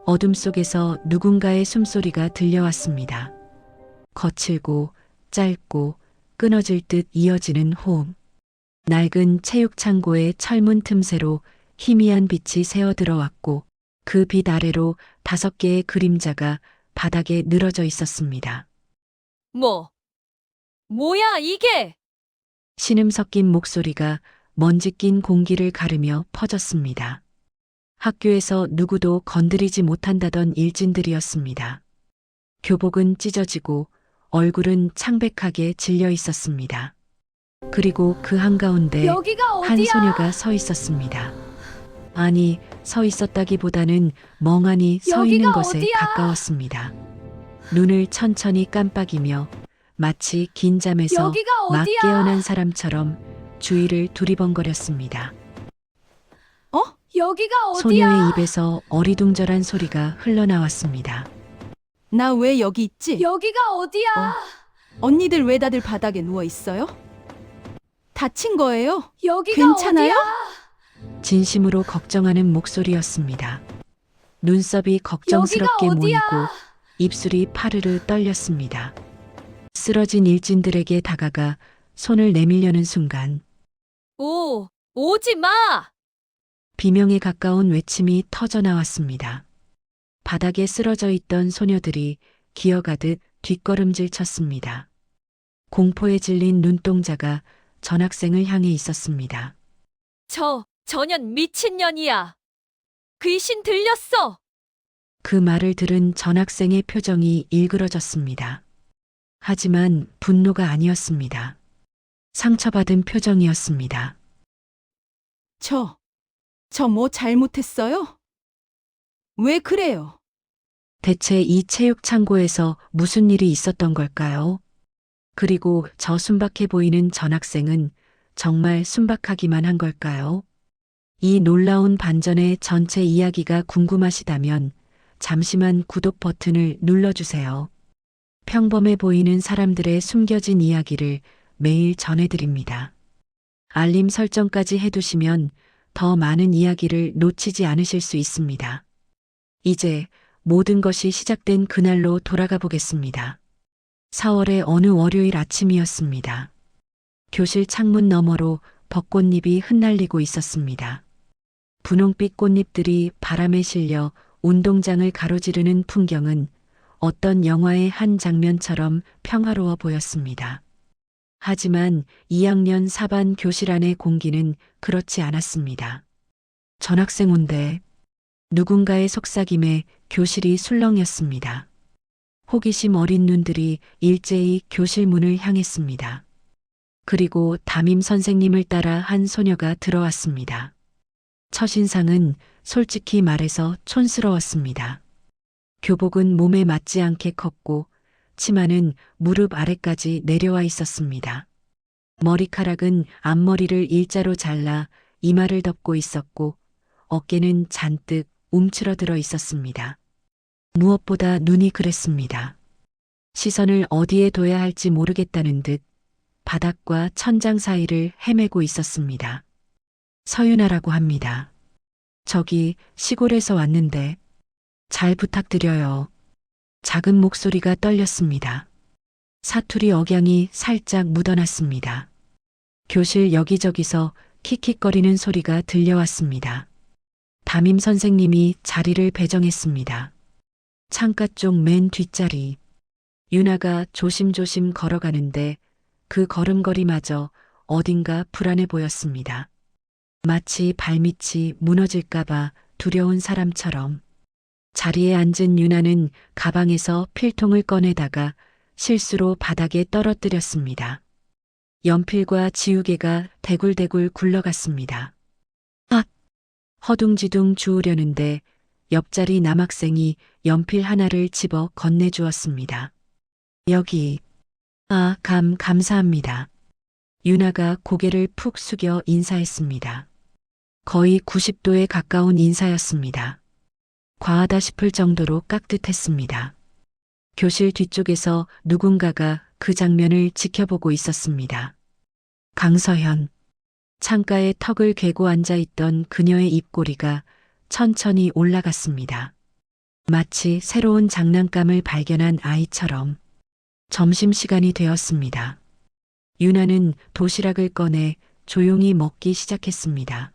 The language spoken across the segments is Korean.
어둠 속에서 누군가의 숨소리가 들려왔습니다. 거칠고 짧고 끊어질 듯 이어지는 호흡. 낡은 체육창고의 철문 틈새로 희미한 빛이 새어 들어왔고 그 빛 아래로 5개의 그림자가 바닥에 늘어져 있었습니다. 뭐야, 이게? 신음 섞인 목소리가 먼지 낀 공기를 가르며 퍼졌습니다. 학교에서 누구도 건드리지 못한다던 일진들이었습니다. 교복은 찢어지고 얼굴은 창백하게 질려 있었습니다. 그리고 그 한가운데 여기가 한 어디야? 소녀가 서 있었습니다. 아니, 서 있었다기보다는 멍하니 서 여기가 있는 것에 어디야? 가까웠습니다. 눈을 천천히 깜빡이며 마치 긴 잠에서 여기가 막 어디야? 깨어난 사람처럼 주위를 두리번거렸습니다. 여기가 어디야? 소녀의 입에서 어리둥절한 소리가 흘러나왔습니다. 나 왜 여기 있지? 여기가 어디야? 언니들 왜 다들 바닥에 누워 있어요? 다친 거예요? 여기가 괜찮아요? 어디야? 진심으로 걱정하는 목소리였습니다. 눈썹이 걱정스럽게 여기가 어디야? 모이고 입술이 파르르 떨렸습니다. 쓰러진 일진들에게 다가가 손을 내밀려는 순간 오지 마! 비명에 가까운 외침이 터져 나왔습니다. 바닥에 쓰러져 있던 소녀들이 기어가듯 뒷걸음질 쳤습니다. 공포에 질린 눈동자가 전학생을 향해 있었습니다. 저년 미친년이야. 귀신 들렸어. 그 말을 들은 전학생의 표정이 일그러졌습니다. 하지만 분노가 아니었습니다. 상처받은 표정이었습니다. 저 뭐 잘못했어요? 왜 그래요? 대체 이 체육 창고에서 무슨 일이 있었던 걸까요? 그리고 저 순박해 보이는 전학생은 정말 순박하기만 한 걸까요? 이 놀라운 반전의 전체 이야기가 궁금하시다면 잠시만 구독 버튼을 눌러주세요. 평범해 보이는 사람들의 숨겨진 이야기를 매일 전해드립니다. 알림 설정까지 해두시면 더 많은 이야기를 놓치지 않으실 수 있습니다. 이제 모든 것이 시작된 그날로 돌아가 보겠습니다. 4월의 어느 월요일 아침이었습니다. 교실 창문 너머로 벚꽃잎이 흩날리고 있었습니다. 분홍빛 꽃잎들이 바람에 실려 운동장을 가로지르는 풍경은 어떤 영화의 한 장면처럼 평화로워 보였습니다. 하지만 2학년 4반 교실 안의 공기는 그렇지 않았습니다. 전학생 온대. 누군가의 속삭임에 교실이 술렁였습니다. 호기심 어린 눈들이 일제히 교실 문을 향했습니다. 그리고 담임 선생님을 따라 한 소녀가 들어왔습니다. 첫인상은 솔직히 말해서 촌스러웠습니다. 교복은 몸에 맞지 않게 컸고 치마는 무릎 아래까지 내려와 있었습니다. 머리카락은 앞머리를 일자로 잘라 이마를 덮고 있었고 어깨는 잔뜩 움츠러들어 있었습니다. 무엇보다 눈이 그랬습니다. 시선을 어디에 둬야 할지 모르겠다는 듯 바닥과 천장 사이를 헤매고 있었습니다. 서윤아라고 합니다. 저기 시골에서 왔는데 잘 부탁드려요. 작은 목소리가 떨렸습니다. 사투리 억양이 살짝 묻어났습니다. 교실 여기저기서 킥킥거리는 소리가 들려왔습니다. 담임 선생님이 자리를 배정했습니다. 창가 쪽 맨 뒷자리. 유나가 조심조심 걸어가는데 그 걸음걸이마저 어딘가 불안해 보였습니다. 마치 발밑이 무너질까봐 두려운 사람처럼. 자리에 앉은 유나는 가방에서 필통을 꺼내다가 실수로 바닥에 떨어뜨렸습니다. 연필과 지우개가 대굴대굴 굴러갔습니다. 허둥지둥 주우려는데 옆자리 남학생이 연필 하나를 집어 건네주었습니다. 여기. 감사합니다. 유나가 고개를 푹 숙여 인사했습니다. 거의 90도에 가까운 인사였습니다. 과하다 싶을 정도로 깍듯했습니다. 교실 뒤쪽에서 누군가가 그 장면을 지켜보고 있었습니다. 강서현. 창가에 턱을 괴고 앉아있던 그녀의 입꼬리가 천천히 올라갔습니다. 마치 새로운 장난감을 발견한 아이처럼. 점심시간이 되었습니다. 유나는 도시락을 꺼내 조용히 먹기 시작했습니다.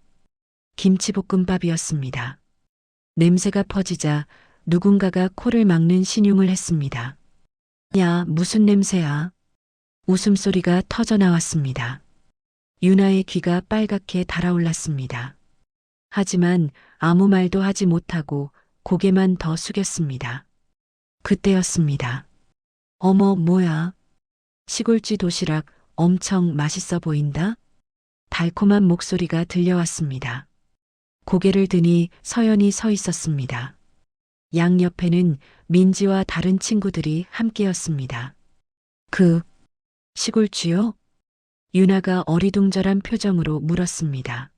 김치볶음밥이었습니다. 냄새가 퍼지자 누군가가 코를 막는 신용을 했습니다. 야, 무슨 냄새야? 웃음소리가 터져 나왔습니다. 유나의 귀가 빨갛게 달아올랐습니다. 하지만 아무 말도 하지 못하고 고개만 더 숙였습니다. 그때였습니다. 어머, 뭐야? 시골쥐 도시락 엄청 맛있어 보인다? 달콤한 목소리가 들려왔습니다. 고개를 드니 서연이 서 있었습니다. 양옆에는 민지와 다른 친구들이 함께였습니다. 그 시골쥐요? 유나가 어리둥절한 표정으로 물었습니다.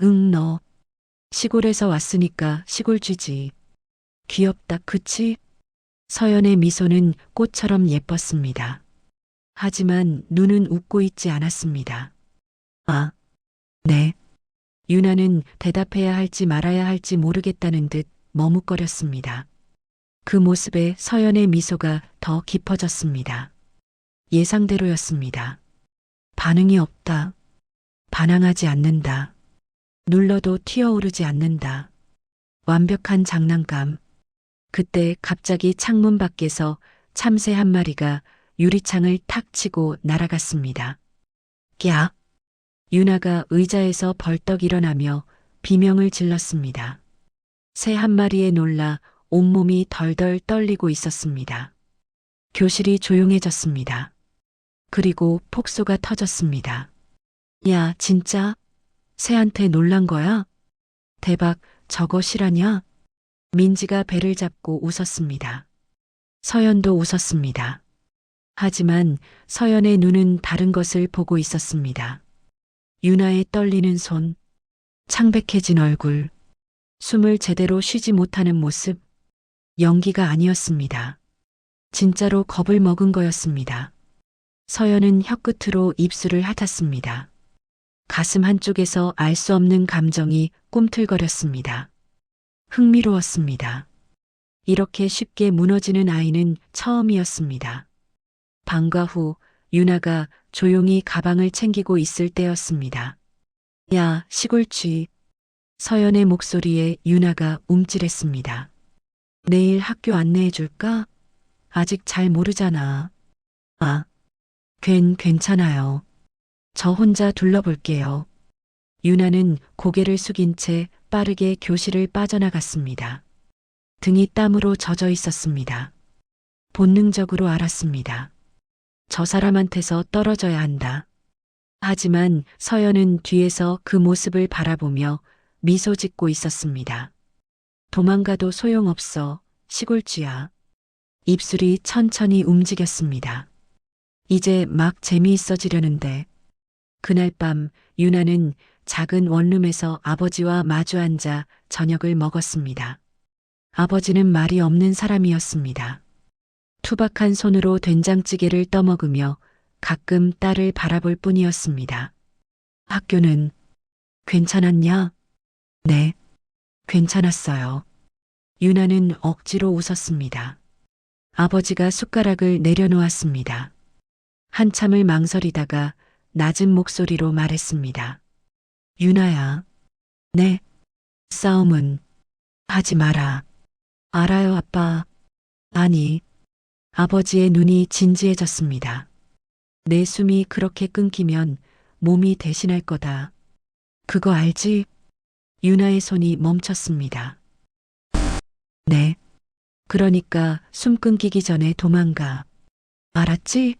응, 너. 시골에서 왔으니까 시골쥐지. 귀엽다, 그치? 서연의 미소는 꽃처럼 예뻤습니다. 하지만 눈은 웃고 있지 않았습니다. 아, 네. 유나는 대답해야 할지 말아야 할지 모르겠다는 듯 머뭇거렸습니다. 그 모습에 서연의 미소가 더 깊어졌습니다. 예상대로였습니다. 반응이 없다. 반항하지 않는다. 눌러도 튀어오르지 않는다. 완벽한 장난감. 그때 갑자기 창문 밖에서 참새 한 마리가 유리창을 탁 치고 날아갔습니다. 야! 유나가 의자에서 벌떡 일어나며 비명을 질렀습니다. 새 한 마리에 놀라 온몸이 덜덜 떨리고 있었습니다. 교실이 조용해졌습니다. 그리고 폭소가 터졌습니다. 야, 진짜? 새한테 놀란 거야? 대박, 저거 실화냐? 민지가 배를 잡고 웃었습니다. 서연도 웃었습니다. 하지만 서연의 눈은 다른 것을 보고 있었습니다. 유나의 떨리는 손, 창백해진 얼굴, 숨을 제대로 쉬지 못하는 모습, 연기가 아니었습니다. 진짜로 겁을 먹은 거였습니다. 서연은 혀끝으로 입술을 핥았습니다. 가슴 한쪽에서 알 수 없는 감정이 꿈틀거렸습니다. 흥미로웠습니다. 이렇게 쉽게 무너지는 아이는 처음이었습니다. 방과 후 유나가 조용히 가방을 챙기고 있을 때였습니다. 야, 시골쥐. 서연의 목소리에 유나가 움찔했습니다. 내일 학교 안내해 줄까? 아직 잘 모르잖아. 아, 괜찮아요. 저 혼자 둘러볼게요. 유나는 고개를 숙인 채 빠르게 교실을 빠져나갔습니다. 등이 땀으로 젖어 있었습니다. 본능적으로 알았습니다. 저 사람한테서 떨어져야 한다. 하지만 서연은 뒤에서 그 모습을 바라보며 미소 짓고 있었습니다. 도망가도 소용없어, 시골쥐야. 입술이 천천히 움직였습니다. 이제 막 재미있어지려는데. 그날 밤 유나는 작은 원룸에서 아버지와 마주 앉아 저녁을 먹었습니다. 아버지는 말이 없는 사람이었습니다. 투박한 손으로 된장찌개를 떠먹으며 가끔 딸을 바라볼 뿐이었습니다. 학교는 괜찮았냐? 네, 괜찮았어요. 유나는 억지로 웃었습니다. 아버지가 숟가락을 내려놓았습니다. 한참을 망설이다가 낮은 목소리로 말했습니다. 유나야. 네. 싸움은 하지 마라. 알아요, 아빠. 아니. 아버지의 눈이 진지해졌습니다. 내 숨이 그렇게 끊기면 몸이 대신할 거다. 그거 알지? 유나의 손이 멈췄습니다. 네. 그러니까 숨 끊기기 전에 도망가. 알았지?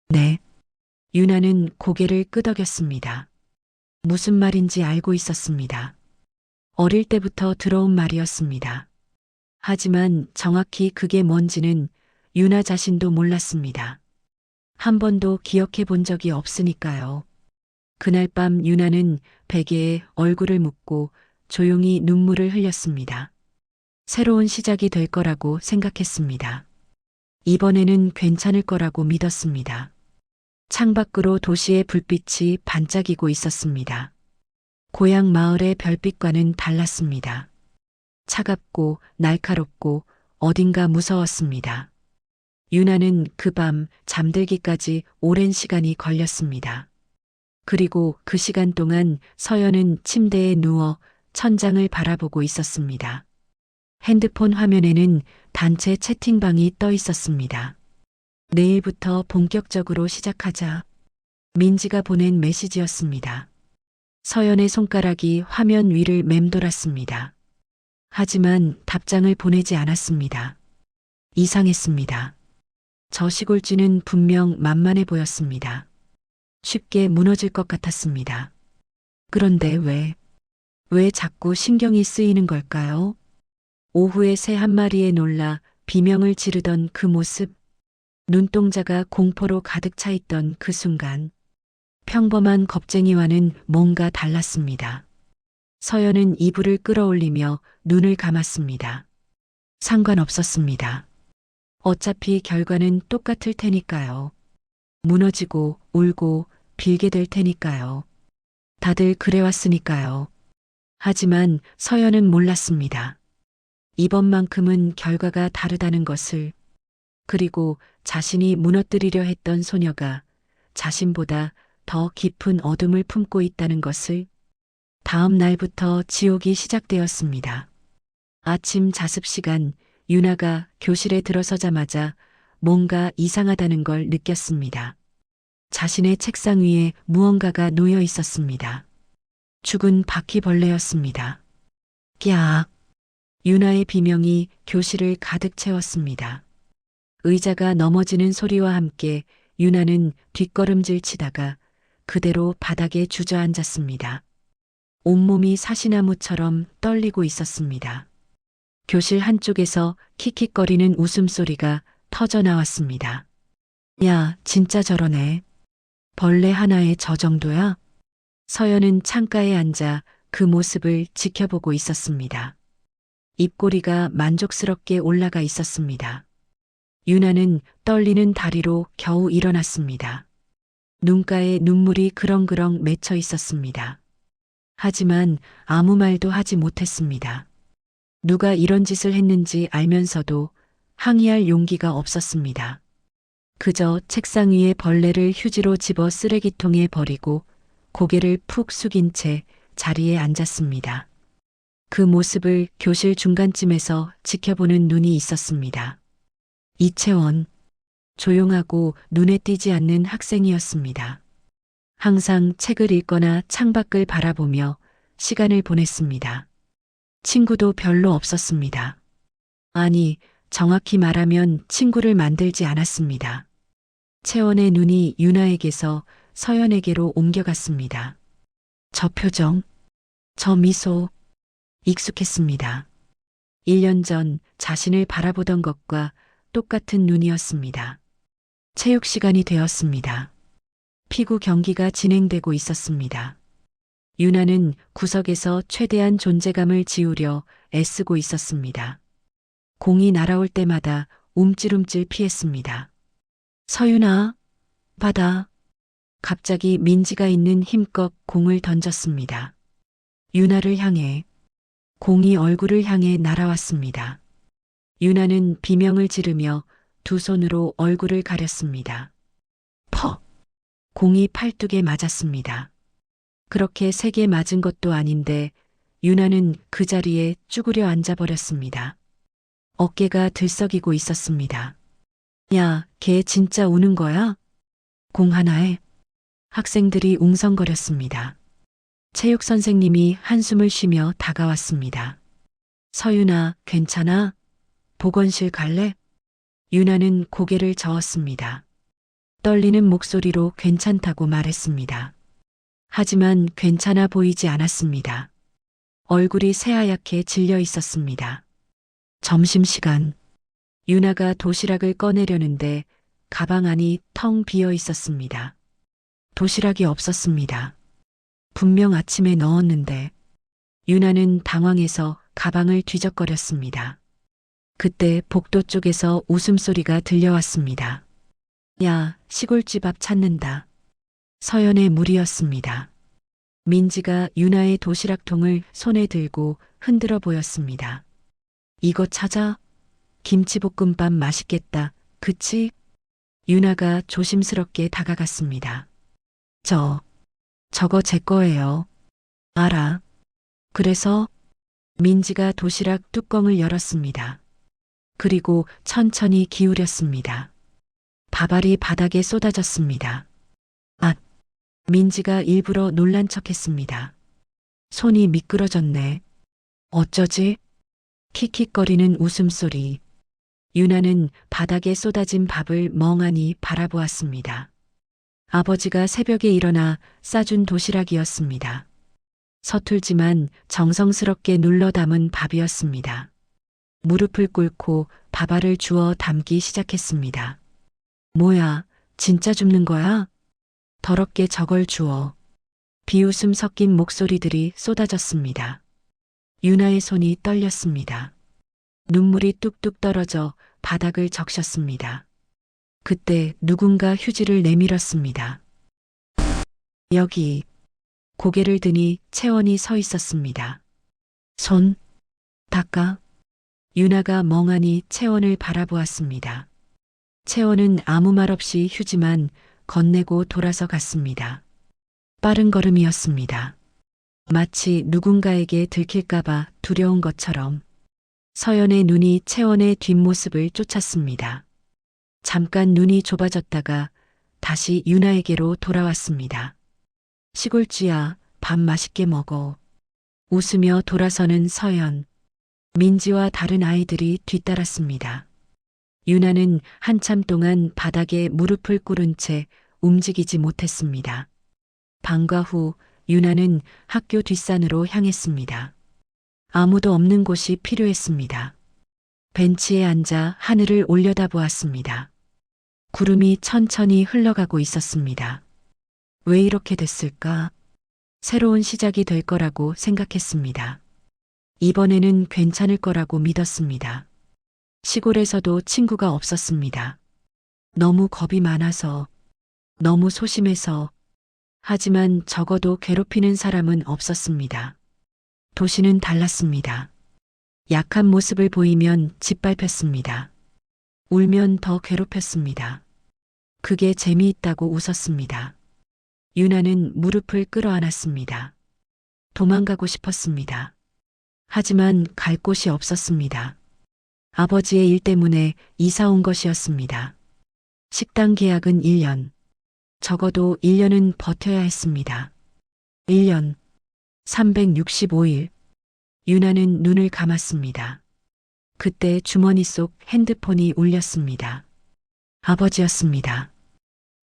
네. 유나는 고개를 끄덕였습니다. 무슨 말인지 알고 있었습니다. 어릴 때부터 들어온 말이었습니다. 하지만 정확히 그게 뭔지는 유나 자신도 몰랐습니다. 한 번도 기억해 본 적이 없으니까요. 그날 밤 유나는 베개에 얼굴을 묻고 조용히 눈물을 흘렸습니다. 새로운 시작이 될 거라고 생각했습니다. 이번에는 괜찮을 거라고 믿었습니다. 창밖으로 도시의 불빛이 반짝이고 있었습니다. 고향 마을의 별빛과는 달랐습니다. 차갑고 날카롭고 어딘가 무서웠습니다. 유나는 그 밤 잠들기까지 오랜 시간이 걸렸습니다. 그리고 그 시간 동안 서연은 침대에 누워 천장을 바라보고 있었습니다. 핸드폰 화면에는 단체 채팅방이 떠 있었습니다. 내일부터 본격적으로 시작하자. 민지가 보낸 메시지였습니다. 서연의 손가락이 화면 위를 맴돌았습니다. 하지만 답장을 보내지 않았습니다. 이상했습니다. 저 시골쥐는 분명 만만해 보였습니다. 쉽게 무너질 것 같았습니다. 그런데 왜 자꾸 신경이 쓰이는 걸까요? 오후에 새 한 마리에 놀라 비명을 지르던 그 모습, 눈동자가 공포로 가득 차 있던 그 순간, 평범한 겁쟁이와는 뭔가 달랐습니다. 서연은 이불을 끌어올리며 눈을 감았습니다. 상관없었습니다. 어차피 결과는 똑같을 테니까요. 무너지고 울고 빌게 될 테니까요. 다들 그래왔으니까요. 하지만 서연은 몰랐습니다. 이번만큼은 결과가 다르다는 것을, 그리고 자신이 무너뜨리려 했던 소녀가 자신보다 더 깊은 어둠을 품고 있다는 것을. 다음 날부터 지옥이 시작되었습니다. 아침 자습 시간, 유나가 교실에 들어서자마자 뭔가 이상하다는 걸 느꼈습니다. 자신의 책상 위에 무언가가 놓여 있었습니다. 죽은 바퀴벌레였습니다. 꺄악! 유나의 비명이 교실을 가득 채웠습니다. 의자가 넘어지는 소리와 함께 유나는 뒷걸음질 치다가 그대로 바닥에 주저앉았습니다. 온몸이 사시나무처럼 떨리고 있었습니다. 교실 한쪽에서 킥킥거리는 웃음소리가 터져 나왔습니다. 야, 진짜 저러네. 벌레 하나에 저 정도야? 서연은 창가에 앉아 그 모습을 지켜보고 있었습니다. 입꼬리가 만족스럽게 올라가 있었습니다. 유나는 떨리는 다리로 겨우 일어났습니다. 눈가에 눈물이 그렁그렁 맺혀 있었습니다. 하지만 아무 말도 하지 못했습니다. 누가 이런 짓을 했는지 알면서도 항의할 용기가 없었습니다. 그저 책상 위에 벌레를 휴지로 집어 쓰레기통에 버리고 고개를 푹 숙인 채 자리에 앉았습니다. 그 모습을 교실 중간쯤에서 지켜보는 눈이 있었습니다. 이채원, 조용하고 눈에 띄지 않는 학생이었습니다. 항상 책을 읽거나 창밖을 바라보며 시간을 보냈습니다. 친구도 별로 없었습니다. 아니, 정확히 말하면 친구를 만들지 않았습니다. 채원의 눈이 유나에게서 서연에게로 옮겨갔습니다. 저 표정, 저 미소, 익숙했습니다. 1년 전 자신을 바라보던 것과 똑같은 눈이었습니다. 체육 시간이 되었습니다. 피구 경기가 진행되고 있었습니다. 유나는 구석에서 최대한 존재감을 지우려 애쓰고 있었습니다. 공이 날아올 때마다 움찔움찔 피했습니다. 서윤아, 받아. 갑자기 민지가 있는 힘껏 공을 던졌습니다. 유나를 향해. 공이 얼굴을 향해 날아왔습니다. 유나는 비명을 지르며 두 손으로 얼굴을 가렸습니다. 퍽! 공이 팔뚝에 맞았습니다. 그렇게 세게 맞은 것도 아닌데 유나는 그 자리에 쭈그려 앉아버렸습니다. 어깨가 들썩이고 있었습니다. 야, 걔 진짜 우는 거야? 공 하나에? 학생들이 웅성거렸습니다. 체육 선생님이 한숨을 쉬며 다가왔습니다. 서윤아, 괜찮아? 보건실 갈래? 유나는 고개를 저었습니다. 떨리는 목소리로 괜찮다고 말했습니다. 하지만 괜찮아 보이지 않았습니다. 얼굴이 새하얗게 질려 있었습니다. 점심시간. 유나가 도시락을 꺼내려는데 가방 안이 텅 비어 있었습니다. 도시락이 없었습니다. 분명 아침에 넣었는데. 유나는 당황해서 가방을 뒤적거렸습니다. 그때 복도 쪽에서 웃음소리가 들려왔습니다. 야, 시골집 앞 찾는다. 서연의 무리였습니다. 민지가 유나의 도시락통을 손에 들고 흔들어 보였습니다. 이거 찾아? 김치볶음밥 맛있겠다. 그치? 유나가 조심스럽게 다가갔습니다. 저거 제 거예요. 알아. 그래서 민지가 도시락 뚜껑을 열었습니다. 그리고 천천히 기울였습니다. 밥알이 바닥에 쏟아졌습니다. 아, 민지가 일부러 놀란 척했습니다. 손이 미끄러졌네. 어쩌지? 킥킥거리는 웃음소리. 유나는 바닥에 쏟아진 밥을 멍하니 바라보았습니다. 아버지가 새벽에 일어나 싸준 도시락이었습니다. 서툴지만 정성스럽게 눌러 담은 밥이었습니다. 무릎을 꿇고 밥알을 주워 담기 시작했습니다. 뭐야, 진짜 줍는 거야? 더럽게 저걸 주워. 비웃음 섞인 목소리들이 쏟아졌습니다. 유나의 손이 떨렸습니다. 눈물이 뚝뚝 떨어져 바닥을 적셨습니다. 그때 누군가 휴지를 내밀었습니다. 여기. 고개를 드니 채원이 서 있었습니다. 손 닦아. 유나가 멍하니 채원을 바라보았습니다. 채원은 아무 말 없이 휴지만 건네고 돌아서 갔습니다. 빠른 걸음이었습니다. 마치 누군가에게 들킬까봐 두려운 것처럼. 서연의 눈이 채원의 뒷모습을 쫓았습니다. 잠깐 눈이 좁아졌다가 다시 유나에게로 돌아왔습니다. 시골쥐야, 밥 맛있게 먹어. 웃으며 돌아서는 서연. 민지와 다른 아이들이 뒤따랐습니다. 유나는 한참 동안 바닥에 무릎을 꿇은 채 움직이지 못했습니다. 방과 후 유나는 학교 뒷산으로 향했습니다. 아무도 없는 곳이 필요했습니다. 벤치에 앉아 하늘을 올려다보았습니다. 구름이 천천히 흘러가고 있었습니다. 왜 이렇게 됐을까? 새로운 시작이 될 거라고 생각했습니다. 이번에는 괜찮을 거라고 믿었습니다. 시골에서도 친구가 없었습니다. 너무 겁이 많아서, 너무 소심해서, 하지만 적어도 괴롭히는 사람은 없었습니다. 도시는 달랐습니다. 약한 모습을 보이면 짓밟혔습니다. 울면 더 괴롭혔습니다. 그게 재미있다고 웃었습니다. 유나는 무릎을 끌어안았습니다. 도망가고 싶었습니다. 하지만 갈 곳이 없었습니다. 아버지의 일 때문에 이사 온 것이었습니다. 식당 계약은 1년. 적어도 1년은 버텨야 했습니다. 1년. 365일. 유나는 눈을 감았습니다. 그때 주머니 속 핸드폰이 울렸습니다. 아버지였습니다.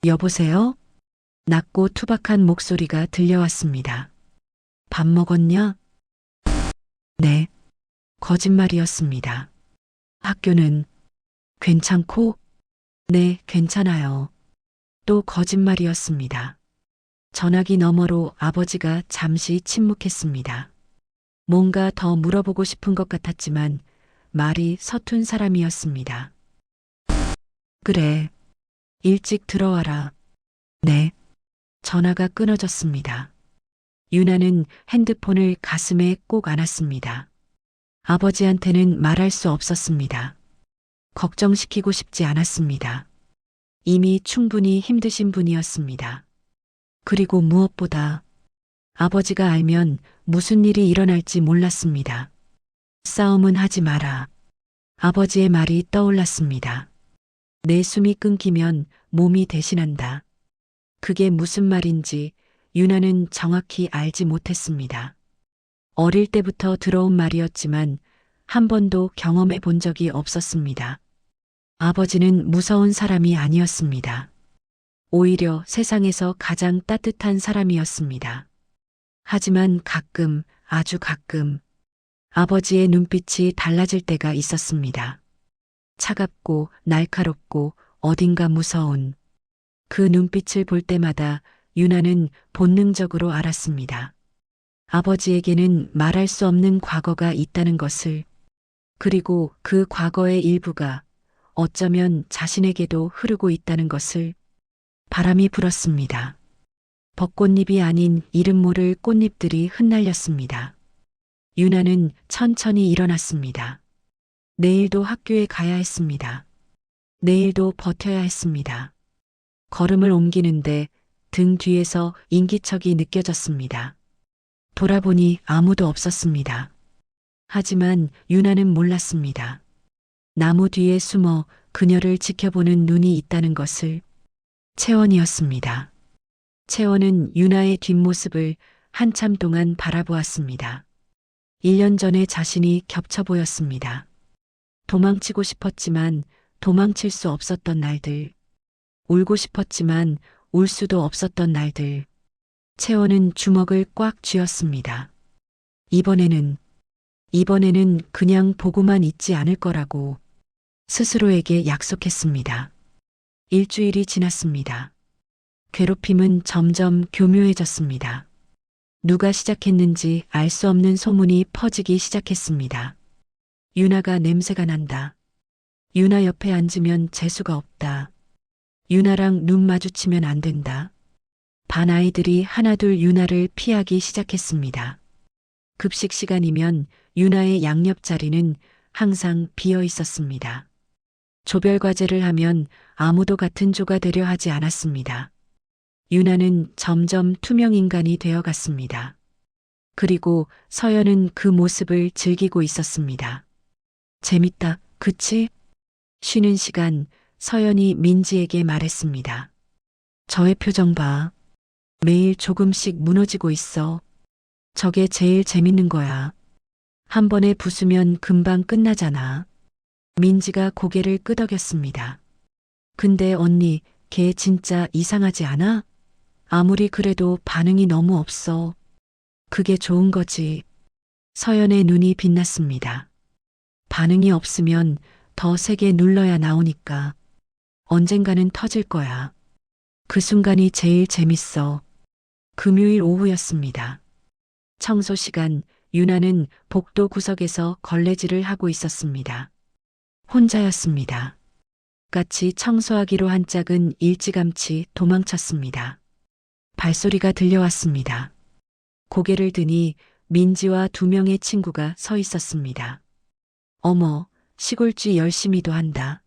여보세요? 낮고 투박한 목소리가 들려왔습니다. 밥 먹었냐? 네. 거짓말이었습니다. 학교는 괜찮고? 네, 괜찮아요. 또 거짓말이었습니다. 전화기 너머로 아버지가 잠시 침묵했습니다. 뭔가 더 물어보고 싶은 것 같았지만 말이 서툰 사람이었습니다. 그래. 일찍 들어와라. 네. 전화가 끊어졌습니다. 유나는 핸드폰을 가슴에 꼭 안았습니다. 아버지한테는 말할 수 없었습니다. 걱정시키고 싶지 않았습니다. 이미 충분히 힘드신 분이었습니다. 그리고 무엇보다 아버지가 알면 무슨 일이 일어날지 몰랐습니다. 싸움은 하지 마라. 아버지의 말이 떠올랐습니다. 내 숨이 끊기면 몸이 대신한다. 그게 무슨 말인지 유나는 정확히 알지 못했습니다. 어릴 때부터 들어온 말이었지만 한 번도 경험해 본 적이 없었습니다. 아버지는 무서운 사람이 아니었습니다. 오히려 세상에서 가장 따뜻한 사람이었습니다. 하지만 가끔, 아주 가끔, 아버지의 눈빛이 달라질 때가 있었습니다. 차갑고 날카롭고 어딘가 무서운 그 눈빛을 볼 때마다 유나는 본능적으로 알았습니다. 아버지에게는 말할 수 없는 과거가 있다는 것을, 그리고 그 과거의 일부가 어쩌면 자신에게도 흐르고 있다는 것을. 바람이 불었습니다. 벚꽃잎이 아닌 이름 모를 꽃잎들이 흩날렸습니다. 유나는 천천히 일어났습니다. 내일도 학교에 가야 했습니다. 내일도 버텨야 했습니다. 걸음을 옮기는데 등 뒤에서 인기척이 느껴졌습니다. 돌아보니 아무도 없었습니다. 하지만 유나는 몰랐습니다. 나무 뒤에 숨어 그녀를 지켜보는 눈이 있다는 것을. 채원이었습니다. 채원은 유나의 뒷모습을 한참 동안 바라보았습니다. 1년 전에 자신이 겹쳐 보였습니다. 도망치고 싶었지만 도망칠 수 없었던 날들. 울고 싶었지만 울 수도 없었던 날들. 채원은 주먹을 꽉 쥐었습니다. 이번에는 그냥 보고만 있지 않을 거라고 스스로에게 약속했습니다. 일주일이 지났습니다. 괴롭힘은 점점 교묘해졌습니다. 누가 시작했는지 알 수 없는 소문이 퍼지기 시작했습니다. 유나가 냄새가 난다. 유나 옆에 앉으면 재수가 없다. 유나랑 눈 마주치면 안 된다. 반 아이들이 하나둘 유나를 피하기 시작했습니다. 급식 시간이면 유나의 양옆 자리는 항상 비어 있었습니다. 조별 과제를 하면 아무도 같은 조가 되려 하지 않았습니다. 유나는 점점 투명 인간이 되어 갔습니다. 그리고 서연은 그 모습을 즐기고 있었습니다. 재밌다, 그치? 쉬는 시간 서연이 민지에게 말했습니다. 저의 표정 봐. 매일 조금씩 무너지고 있어. 저게 제일 재밌는 거야. 한 번에 부수면 금방 끝나잖아. 민지가 고개를 끄덕였습니다. 근데 언니, 걔 진짜 이상하지 않아? 아무리 그래도 반응이 너무 없어. 그게 좋은 거지. 서연의 눈이 빛났습니다. 반응이 없으면 더 세게 눌러야 나오니까. 언젠가는 터질 거야. 그 순간이 제일 재밌어. 금요일 오후였습니다. 청소 시간, 유나는 복도 구석에서 걸레질을 하고 있었습니다. 혼자였습니다. 같이 청소하기로 한 짝은 일찌감치 도망쳤습니다. 발소리가 들려왔습니다. 고개를 드니 민지와 2명의 친구가 서 있었습니다. 어머, 시골쥐 열심히도 한다.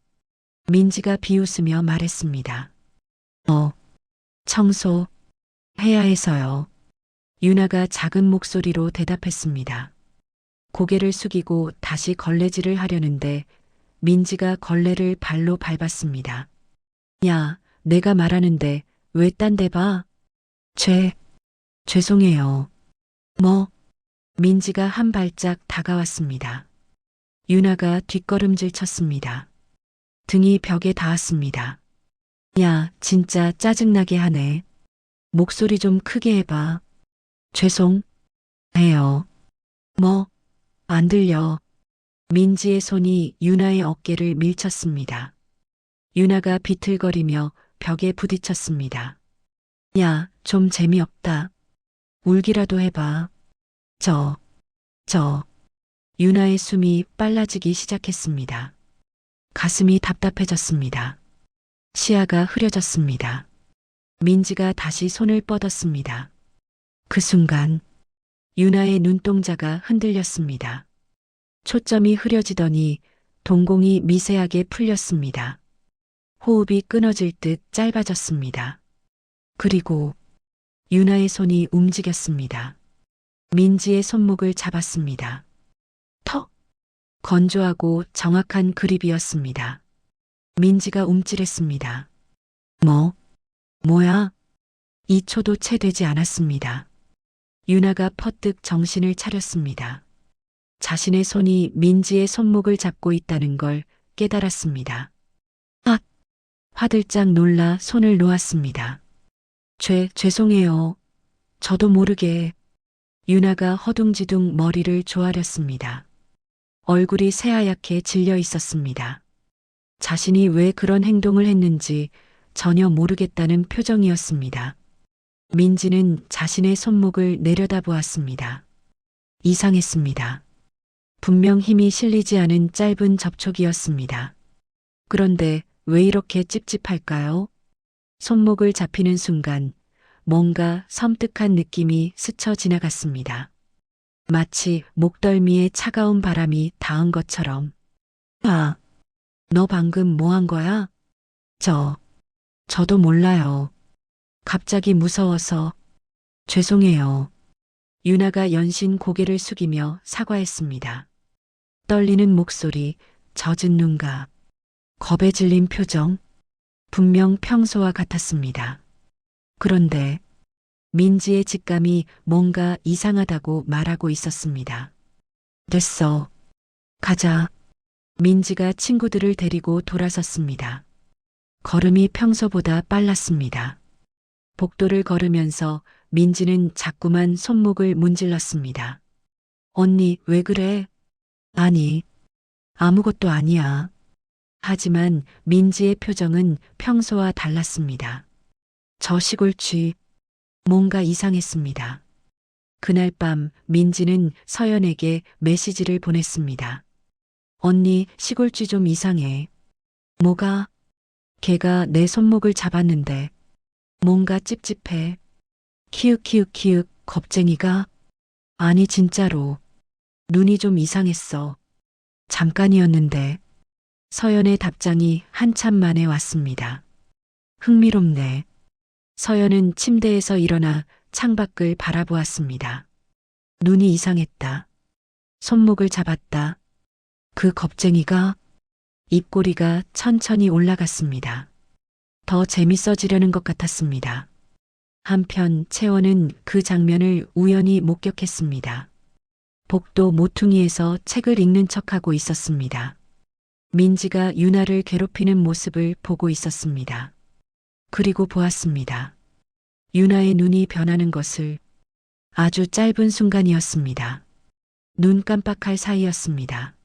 민지가 비웃으며 말했습니다. 청소 해야 해서요. 유나가 작은 목소리로 대답했습니다. 고개를 숙이고 다시 걸레질을 하려는데 민지가 걸레를 발로 밟았습니다. 야, 내가 말하는데 왜 딴 데 봐? 죄송해요. 뭐? 민지가 한 발짝 다가왔습니다. 유나가 뒷걸음질 쳤습니다. 등이 벽에 닿았습니다. 야, 진짜 짜증나게 하네. 목소리 좀 크게 해봐. 죄송해요. 뭐? 안 들려. 민지의 손이 유나의 어깨를 밀쳤습니다. 유나가 비틀거리며 벽에 부딪혔습니다. 야, 좀 재미없다. 울기라도 해봐. 유나의 숨이 빨라지기 시작했습니다. 가슴이 답답해졌습니다. 시야가 흐려졌습니다. 민지가 다시 손을 뻗었습니다. 그 순간 유나의 눈동자가 흔들렸습니다. 초점이 흐려지더니 동공이 미세하게 풀렸습니다. 호흡이 끊어질 듯 짧아졌습니다. 그리고 유나의 손이 움직였습니다. 민지의 손목을 잡았습니다. 턱! 건조하고 정확한 그립이었습니다. 민지가 움찔했습니다. 뭐야? 2초도 채 되지 않았습니다. 유나가 퍼뜩 정신을 차렸습니다. 자신의 손이 민지의 손목을 잡고 있다는 걸 깨달았습니다. 화들짝 놀라 손을 놓았습니다. 죄송해요. 저도 모르게. 유나가 허둥지둥 머리를 조아렸습니다. 얼굴이 새하얗게 질려 있었습니다. 자신이 왜 그런 행동을 했는지 전혀 모르겠다는 표정이었습니다. 민지는 자신의 손목을 내려다보았습니다. 이상했습니다. 분명 힘이 실리지 않은 짧은 접촉이었습니다. 그런데 왜 이렇게 찝찝할까요? 손목을 잡히는 순간 뭔가 섬뜩한 느낌이 스쳐 지나갔습니다. 마치 목덜미에 차가운 바람이 닿은 것처럼. 아, 너 방금 뭐 한 거야? 저도 몰라요. 갑자기 무서워서 죄송해요. 유나가 연신 고개를 숙이며 사과했습니다. 떨리는 목소리, 젖은 눈과 겁에 질린 표정, 분명 평소와 같았습니다. 그런데 민지의 직감이 뭔가 이상하다고 말하고 있었습니다. 됐어. 가자. 민지가 친구들을 데리고 돌아섰습니다. 걸음이 평소보다 빨랐습니다. 복도를 걸으면서 민지는 자꾸만 손목을 문질렀습니다. 언니, 왜 그래? 아니, 아무것도 아니야. 하지만 민지의 표정은 평소와 달랐습니다. 저 시골쥐, 뭔가 이상했습니다. 그날 밤 민지는 서연에게 메시지를 보냈습니다. 언니, 시골쥐 좀 이상해. 뭐가? 걔가 내 손목을 잡았는데 뭔가 찝찝해. 키읔키읔키읔 겁쟁이가? 아니 진짜로. 눈이 좀 이상했어. 잠깐이었는데. 서연의 답장이 한참 만에 왔습니다. 흥미롭네. 서연은 침대에서 일어나 창밖을 바라보았습니다. 눈이 이상했다. 손목을 잡았다. 그 겁쟁이가? 입꼬리가 천천히 올라갔습니다. 더 재밌어지려는 것 같았습니다. 한편 채원은 그 장면을 우연히 목격했습니다. 복도 모퉁이에서 책을 읽는 척하고 있었습니다. 민지가 유나를 괴롭히는 모습을 보고 있었습니다. 그리고 보았습니다. 유나의 눈이 변하는 것을. 아주 짧은 순간이었습니다. 눈 깜빡할 사이였습니다.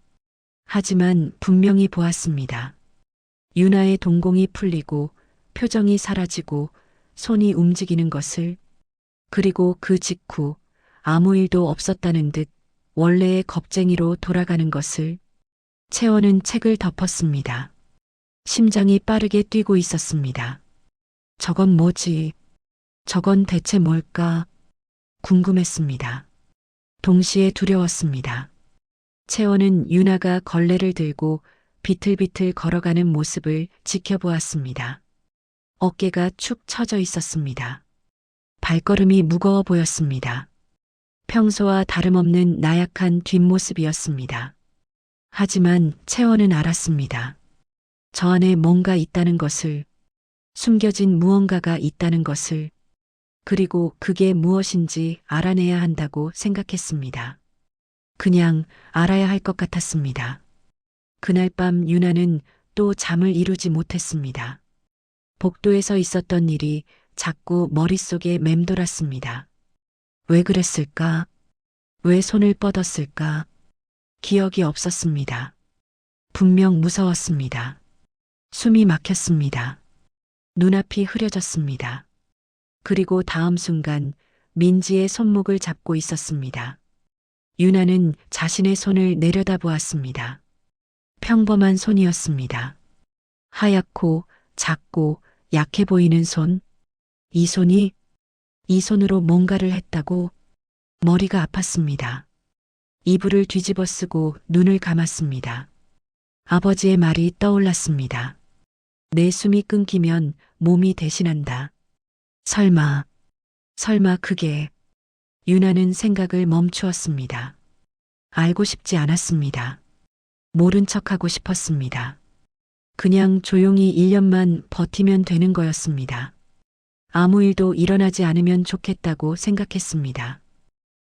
하지만 분명히 보았습니다. 유나의 동공이 풀리고 표정이 사라지고 손이 움직이는 것을. 그리고 그 직후 아무 일도 없었다는 듯 원래의 겁쟁이로 돌아가는 것을. 채원은 책을 덮었습니다. 심장이 빠르게 뛰고 있었습니다. 저건 뭐지? 저건 대체 뭘까? 궁금했습니다. 동시에 두려웠습니다. 채원은 유나가 걸레를 들고 비틀비틀 걸어가는 모습을 지켜보았습니다. 어깨가 축 처져 있었습니다. 발걸음이 무거워 보였습니다. 평소와 다름없는 나약한 뒷모습이었습니다. 하지만 채원은 알았습니다. 저 안에 뭔가 있다는 것을, 숨겨진 무언가가 있다는 것을, 그리고 그게 무엇인지 알아내야 한다고 생각했습니다. 그냥 알아야 할 것 같았습니다. 그날 밤 유나는 또 잠을 이루지 못했습니다. 복도에서 있었던 일이 자꾸 머릿속에 맴돌았습니다. 왜 그랬을까? 왜 손을 뻗었을까? 기억이 없었습니다. 분명 무서웠습니다. 숨이 막혔습니다. 눈앞이 흐려졌습니다. 그리고 다음 순간 민지의 손목을 잡고 있었습니다. 유나는 자신의 손을 내려다보았습니다. 평범한 손이었습니다. 하얗고 작고 약해 보이는 손. 이 손으로 뭔가를 했다고. 머리가 아팠습니다. 이불을 뒤집어 쓰고 눈을 감았습니다. 아버지의 말이 떠올랐습니다. 내 숨이 끊기면 몸이 대신한다. 설마 그게. 유나는 생각을 멈추었습니다. 알고 싶지 않았습니다. 모른 척하고 싶었습니다. 그냥 조용히 1년만 버티면 되는 거였습니다. 아무 일도 일어나지 않으면 좋겠다고 생각했습니다.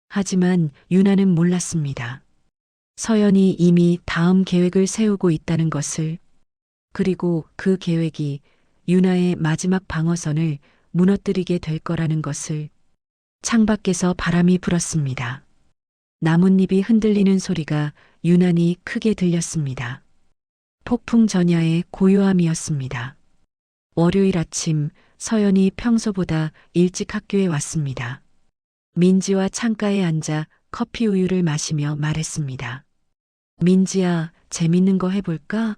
하지만 유나는 몰랐습니다. 서연이 이미 다음 계획을 세우고 있다는 것을. 그리고 그 계획이 유나의 마지막 방어선을 무너뜨리게 될 거라는 것을. 창밖에서 바람이 불었습니다. 나뭇잎이 흔들리는 소리가 유난히 크게 들렸습니다. 폭풍 전야의 고요함이었습니다. 월요일 아침 서연이 평소보다 일찍 학교에 왔습니다. 민지와 창가에 앉아 커피 우유를 마시며 말했습니다. 민지야, 재밌는 거 해볼까?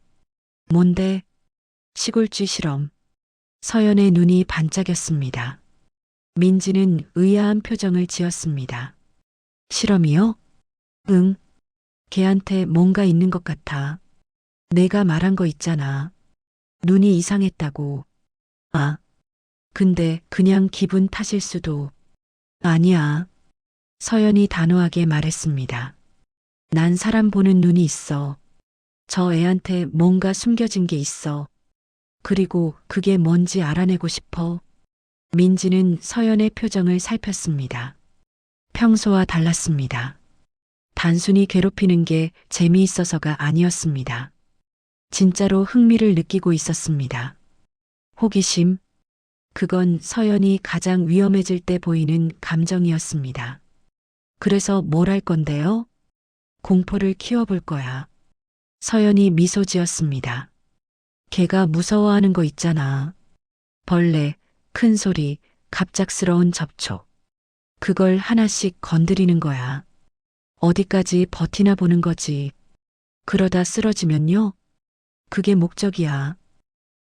뭔데? 시골쥐 실험. 서연의 눈이 반짝였습니다. 민지는 의아한 표정을 지었습니다. 실험이요? 응. 걔한테 뭔가 있는 것 같아. 내가 말한 거 있잖아. 눈이 이상했다고. 아, 근데 그냥 기분 탓일 수도. 아니야. 서연이 단호하게 말했습니다. 난 사람 보는 눈이 있어. 저 애한테 뭔가 숨겨진 게 있어. 그리고 그게 뭔지 알아내고 싶어. 민지는 서연의 표정을 살폈습니다. 평소와 달랐습니다. 단순히 괴롭히는 게 재미있어서가 아니었습니다. 진짜로 흥미를 느끼고 있었습니다. 호기심, 그건 서연이 가장 위험해질 때 보이는 감정이었습니다. 그래서 뭘 할 건데요? 공포를 키워볼 거야. 서연이 미소 지었습니다. 걔가 무서워하는 거 있잖아. 벌레, 큰 소리, 갑작스러운 접촉. 그걸 하나씩 건드리는 거야. 어디까지 버티나 보는 거지. 그러다 쓰러지면요? 그게 목적이야.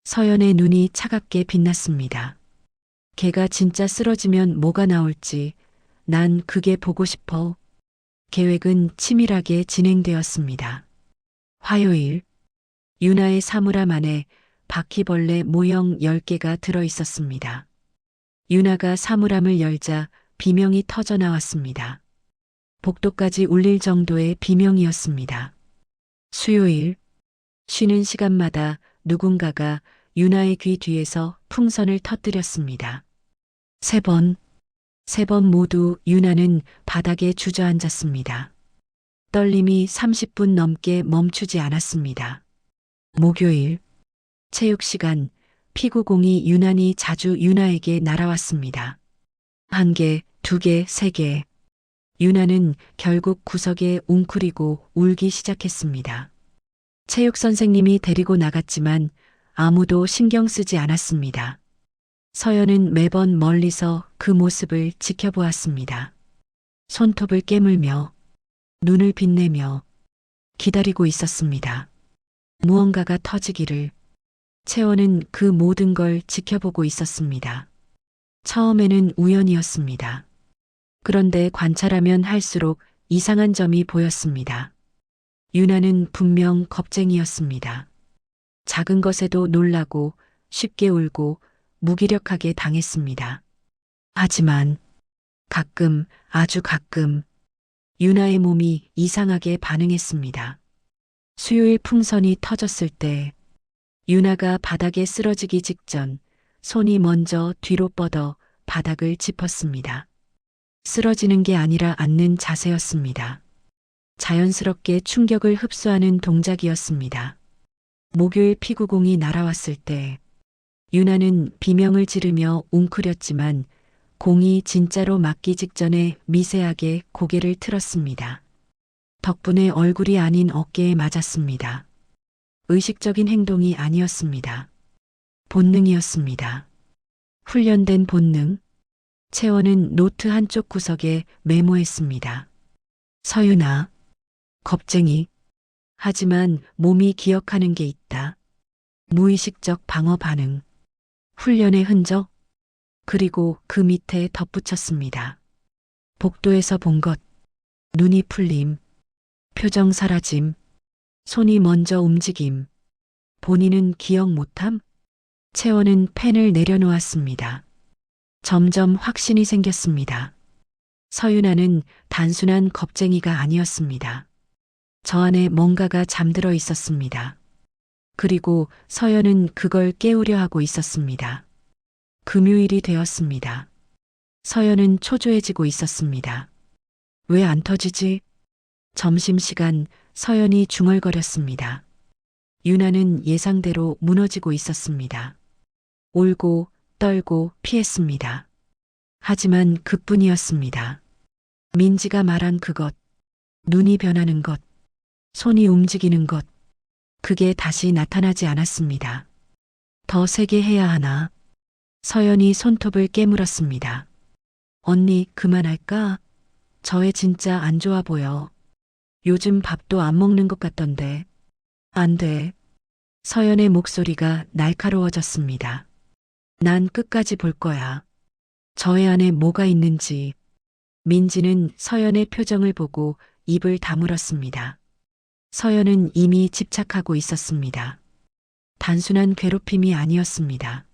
서연의 눈이 차갑게 빛났습니다. 걔가 진짜 쓰러지면 뭐가 나올지 난 그게 보고 싶어. 계획은 치밀하게 진행되었습니다. 화요일, 유나의 사물함 안에 바퀴벌레 모형 10개가 들어 있었습니다. 유나가 사물함을 열자 비명이 터져 나왔습니다. 복도까지 울릴 정도의 비명이었습니다. 수요일, 쉬는 시간마다 누군가가 유나의 귀 뒤에서 풍선을 터뜨렸습니다. 3번 모두 유나는 바닥에 주저앉았습니다. 떨림이 30분 넘게 멈추지 않았습니다. 목요일, 체육 시간, 피구공이 유난히 자주 유나에게 날아왔습니다. 1개, 2개, 3개. 유나는 결국 구석에 웅크리고 울기 시작했습니다. 체육 선생님이 데리고 나갔지만 아무도 신경 쓰지 않았습니다. 서연은 매번 멀리서 그 모습을 지켜보았습니다. 손톱을 깨물며 눈을 빛내며 기다리고 있었습니다. 무언가가 터지기를. 채원은 그 모든 걸 지켜보고 있었습니다. 처음에는 우연이었습니다. 그런데 관찰하면 할수록 이상한 점이 보였습니다. 유나는 분명 겁쟁이였습니다. 작은 것에도 놀라고 쉽게 울고 무기력하게 당했습니다. 하지만 가끔, 아주 가끔 유나의 몸이 이상하게 반응했습니다. 수요일 풍선이 터졌을 때 유나가 바닥에 쓰러지기 직전 손이 먼저 뒤로 뻗어 바닥을 짚었습니다. 쓰러지는 게 아니라 앉는 자세였습니다. 자연스럽게 충격을 흡수하는 동작이었습니다. 목요일 피구공이 날아왔을 때 유나는 비명을 지르며 웅크렸지만 공이 진짜로 맞기 직전에 미세하게 고개를 틀었습니다. 덕분에 얼굴이 아닌 어깨에 맞았습니다. 의식적인 행동이 아니었습니다. 본능이었습니다. 훈련된 본능. 채원은 노트 한쪽 구석에 메모했습니다. 서윤아, 겁쟁이. 하지만 몸이 기억하는 게 있다. 무의식적 방어 반응. 훈련의 흔적. 그리고 그 밑에 덧붙였습니다. 복도에서 본 것. 눈이 풀림. 표정 사라짐. 손이 먼저 움직임. 본인은 기억 못함? 채원은 펜을 내려놓았습니다. 점점 확신이 생겼습니다. 서윤아는 단순한 겁쟁이가 아니었습니다. 저 안에 뭔가가 잠들어 있었습니다. 그리고 서연은 그걸 깨우려 하고 있었습니다. 금요일이 되었습니다. 서연은 초조해지고 있었습니다. 왜 안 터지지? 점심시간 서연이 중얼거렸습니다. 유나는 예상대로 무너지고 있었습니다. 울고 떨고 피했습니다. 하지만 그뿐이었습니다. 민지가 말한 그것, 눈이 변하는 것, 손이 움직이는 것, 그게 다시 나타나지 않았습니다. 더 세게 해야 하나? 서연이 손톱을 깨물었습니다. 언니, 그만할까? 저 애 진짜 안 좋아 보여. 요즘 밥도 안 먹는 것 같던데. 안 돼. 서연의 목소리가 날카로워졌습니다. 난 끝까지 볼 거야. 저 애 안에 뭐가 있는지. 민지는 서연의 표정을 보고 입을 다물었습니다. 서연은 이미 집착하고 있었습니다. 단순한 괴롭힘이 아니었습니다.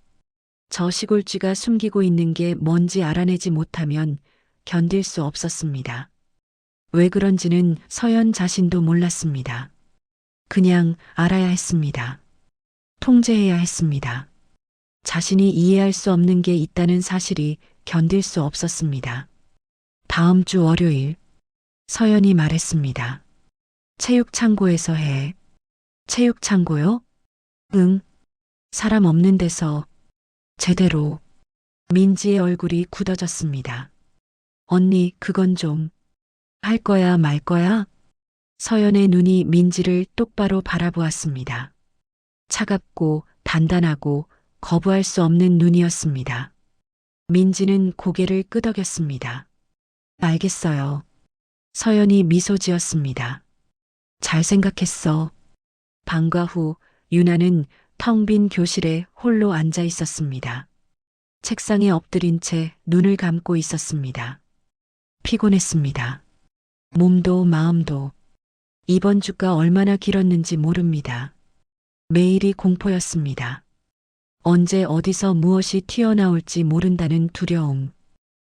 저 시골쥐가 숨기고 있는 게 뭔지 알아내지 못하면 견딜 수 없었습니다. 왜 그런지는 서연 자신도 몰랐습니다. 그냥 알아야 했습니다. 통제해야 했습니다. 자신이 이해할 수 없는 게 있다는 사실이 견딜 수 없었습니다. 다음 주 월요일, 서연이 말했습니다. 체육창고에서 해. 체육창고요? 응. 사람 없는 데서. 제대로. 민지의 얼굴이 굳어졌습니다. 언니, 그건 좀. 할 거야, 말 거야? 서연의 눈이 민지를 똑바로 바라보았습니다. 차갑고 단단하고 거부할 수 없는 눈이었습니다. 민지는 고개를 끄덕였습니다. 알겠어요. 서연이 미소 지었습니다. 잘 생각했어. 방과 후 유나는 텅 빈 교실에 홀로 앉아 있었습니다. 책상에 엎드린 채 눈을 감고 있었습니다. 피곤했습니다. 몸도 마음도. 이번 주가 얼마나 길었는지 모릅니다. 매일이 공포였습니다. 언제 어디서 무엇이 튀어나올지 모른다는 두려움.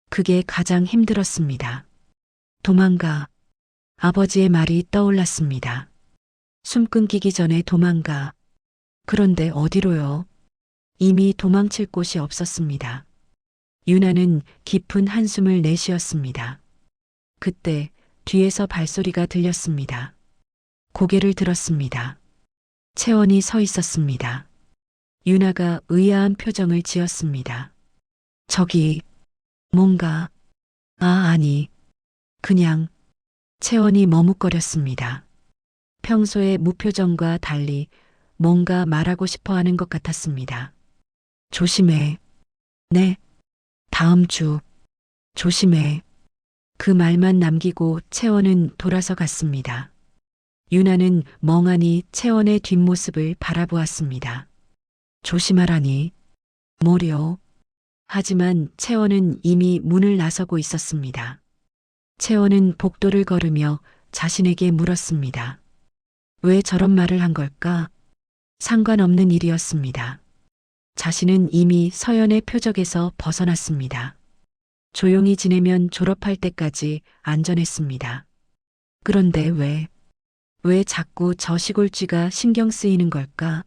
그게 가장 힘들었습니다. 도망가. 아버지의 말이 떠올랐습니다. 숨 끊기기 전에 도망가. 그런데 어디로요? 이미 도망칠 곳이 없었습니다. 유나는 깊은 한숨을 내쉬었습니다. 그때 뒤에서 발소리가 들렸습니다. 고개를 들었습니다. 채원이 서 있었습니다. 유나가 의아한 표정을 지었습니다. 저기, 뭔가, 아니, 그냥, 채원이 머뭇거렸습니다. 평소의 무표정과 달리 뭔가 말하고 싶어 하는 것 같았습니다. 조심해. 네. 다음 주. 조심해. 그 말만 남기고 채원은 돌아서 갔습니다. 유나는 멍하니 채원의 뒷모습을 바라보았습니다. 조심하라니. 뭐려? 하지만 채원은 이미 문을 나서고 있었습니다. 채원은 복도를 걸으며 자신에게 물었습니다. 왜 저런 말을 한 걸까? 상관없는 일이었습니다. 자신은 이미 서연의 표적에서 벗어났습니다. 조용히 지내면 졸업할 때까지 안전했습니다. 그런데 왜 자꾸 저 시골쥐가 신경 쓰이는 걸까?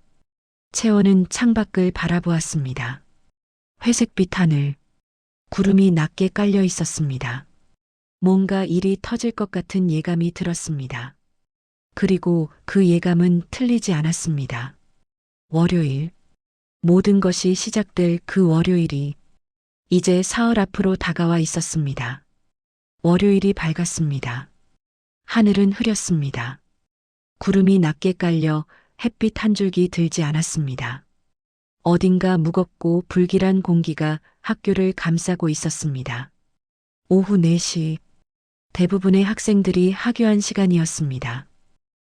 채원은 창밖을 바라보았습니다. 회색빛 하늘, 구름이 낮게 깔려 있었습니다. 뭔가 일이 터질 것 같은 예감이 들었습니다. 그리고 그 예감은 틀리지 않았습니다. 월요일, 모든 것이 시작될 그 월요일이 이제 사흘 앞으로 다가와 있었습니다. 월요일이 밝았습니다. 하늘은 흐렸습니다. 구름이 낮게 깔려 햇빛 한 줄기 들지 않았습니다. 어딘가 무겁고 불길한 공기가 학교를 감싸고 있었습니다. 오후 4시, 대부분의 학생들이 하교한 시간이었습니다.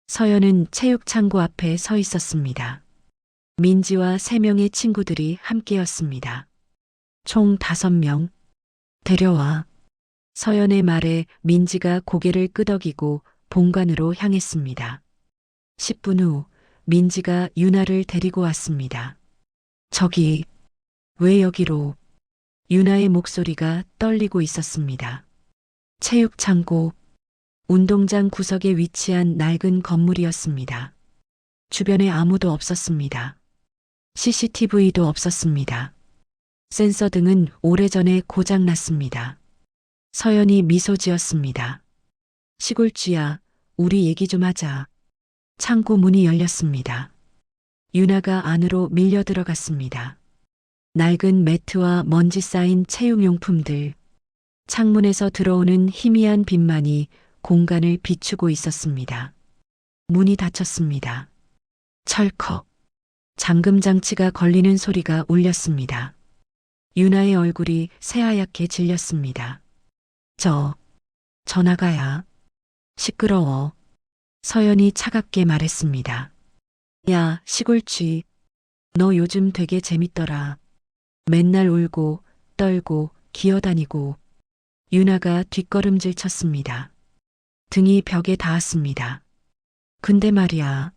서연은 체육창고 앞에 서 있었습니다. 민지와 3명의 친구들이 함께였습니다. 총 5명. 데려와. 서연의 말에 민지가 고개를 끄덕이고 본관으로 향했습니다. 10분 후 민지가 유나를 데리고 왔습니다. 저기, 왜 여기로? 유나의 목소리가 떨리고 있었습니다. 체육창고, 운동장 구석에 위치한 낡은 건물이었습니다. 주변에 아무도 없었습니다. CCTV도 없었습니다. 센서 등은 오래전에 고장났습니다. 서연이 미소 지었습니다. 시골쥐야, 우리 얘기 좀 하자. 창고 문이 열렸습니다. 유나가 안으로 밀려 들어갔습니다. 낡은 매트와 먼지 쌓인 체육용품들, 창문에서 들어오는 희미한 빛만이 공간을 비추고 있었습니다. 문이 닫혔습니다. 철컥. 잠금 장치가 걸리는 소리가 울렸습니다. 유나의 얼굴이 새하얗게 질렸습니다. 저 나가야. 시끄러워. 서연이 차갑게 말했습니다. 야, 시골쥐. 너 요즘 되게 재밌더라. 맨날 울고, 떨고, 기어다니고. 유나가 뒷걸음질 쳤습니다. 등이 벽에 닿았습니다. 근데 말이야.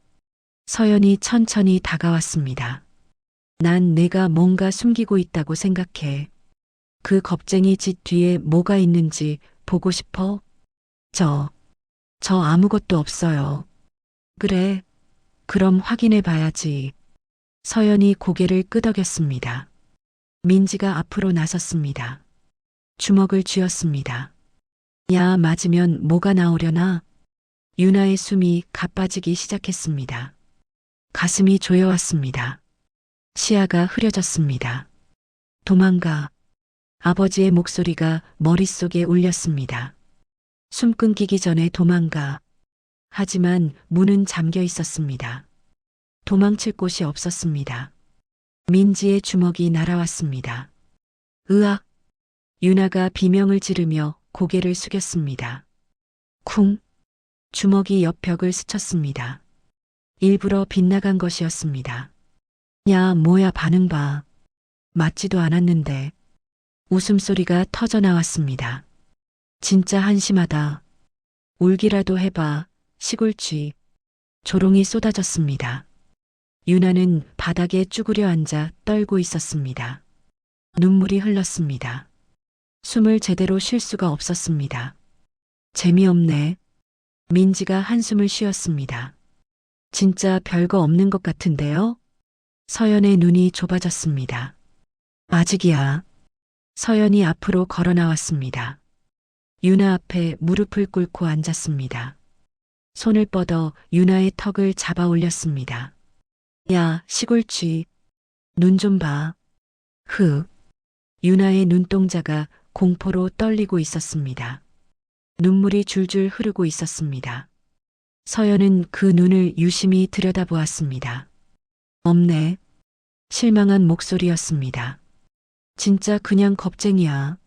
서연이 천천히 다가왔습니다. 난 내가 뭔가 숨기고 있다고 생각해. 그 겁쟁이 짓 뒤에 뭐가 있는지 보고 싶어? 저 아무것도 없어요. 그래, 그럼 확인해 봐야지. 서연이 고개를 끄덕였습니다. 민지가 앞으로 나섰습니다. 주먹을 쥐었습니다. 야, 맞으면 뭐가 나오려나? 유나의 숨이 가빠지기 시작했습니다. 가슴이 조여왔습니다. 시야가 흐려졌습니다. 도망가. 아버지의 목소리가 머릿속에 울렸습니다. 숨 끊기기 전에 도망가. 하지만 문은 잠겨 있었습니다. 도망칠 곳이 없었습니다. 민지의 주먹이 날아왔습니다. 으악! 유나가 비명을 지르며 고개를 숙였습니다. 쿵! 주먹이 옆 벽을 스쳤습니다. 일부러 빗나간 것이었습니다. 야, 뭐야, 반응 봐. 맞지도 않았는데. 웃음소리가 터져 나왔습니다. 진짜 한심하다. 울기라도 해봐. 시골쥐. 조롱이 쏟아졌습니다. 유나는 바닥에 쭈그려 앉아 떨고 있었습니다. 눈물이 흘렀습니다. 숨을 제대로 쉴 수가 없었습니다. 재미없네. 민지가 한숨을 쉬었습니다. 진짜 별거 없는 것 같은데요? 서연의 눈이 좁아졌습니다. 아직이야. 서연이 앞으로 걸어 나왔습니다. 유나 앞에 무릎을 꿇고 앉았습니다. 손을 뻗어 유나의 턱을 잡아 올렸습니다. 야, 시골쥐. 눈 좀 봐. 유나의 눈동자가 공포로 떨리고 있었습니다. 눈물이 줄줄 흐르고 있었습니다. 서연은 그 눈을 유심히 들여다보았습니다. 없네. 실망한 목소리였습니다. 진짜 그냥 겁쟁이야.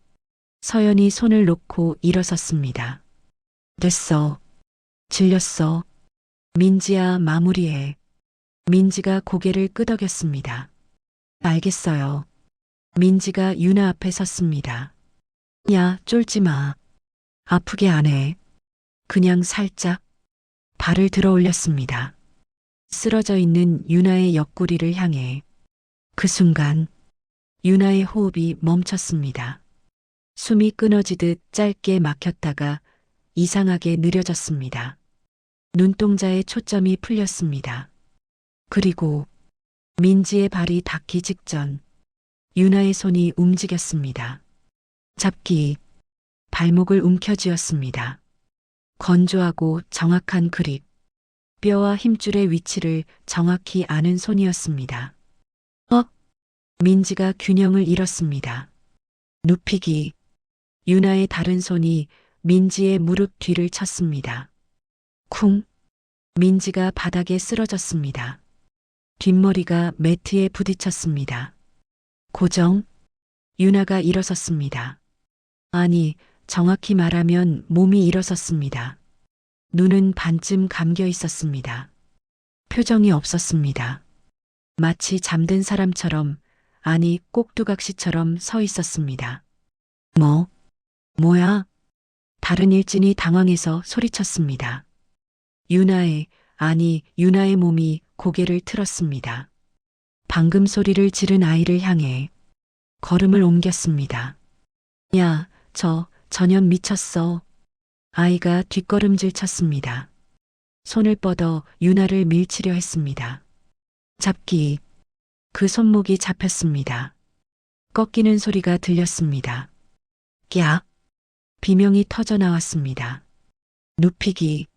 서연이 손을 놓고 일어섰습니다. 됐어. 질렸어. 민지야, 마무리해. 민지가 고개를 끄덕였습니다. 알겠어요. 민지가 유나 앞에 섰습니다. 야, 쫄지 마. 아프게 안 해. 그냥 살짝. 발을 들어 올렸습니다. 쓰러져 있는 유나의 옆구리를 향해. 그 순간 유나의 호흡이 멈췄습니다. 숨이 끊어지듯 짧게 막혔다가 이상하게 느려졌습니다. 눈동자에 초점이 풀렸습니다. 그리고 민지의 발이 닿기 직전 유나의 손이 움직였습니다. 잡기, 발목을 움켜쥐었습니다. 건조하고 정확한 그립, 뼈와 힘줄의 위치를 정확히 아는 손이었습니다. 민지가 균형을 잃었습니다. 눕히기, 유나의 다른 손이 민지의 무릎 뒤를 쳤습니다. 쿵, 민지가 바닥에 쓰러졌습니다. 뒷머리가 매트에 부딪혔습니다. 고정, 유나가 일어섰습니다. 아니, 정확히 말하면 몸이 일어섰습니다. 눈은 반쯤 감겨 있었습니다. 표정이 없었습니다. 마치 잠든 사람처럼, 아니 꼭두각시처럼 서 있었습니다. 뭐야? 다른 일진이 당황해서 소리쳤습니다. 유나의 몸이 고개를 틀었습니다. 방금 소리를 지른 아이를 향해 걸음을 옮겼습니다. 야, 전현 미쳤어. 아이가 뒷걸음질 쳤습니다. 손을 뻗어 유나를 밀치려 했습니다. 잡기. 그 손목이 잡혔습니다. 꺾이는 소리가 들렸습니다. 깍. 비명이 터져 나왔습니다. 눕히기.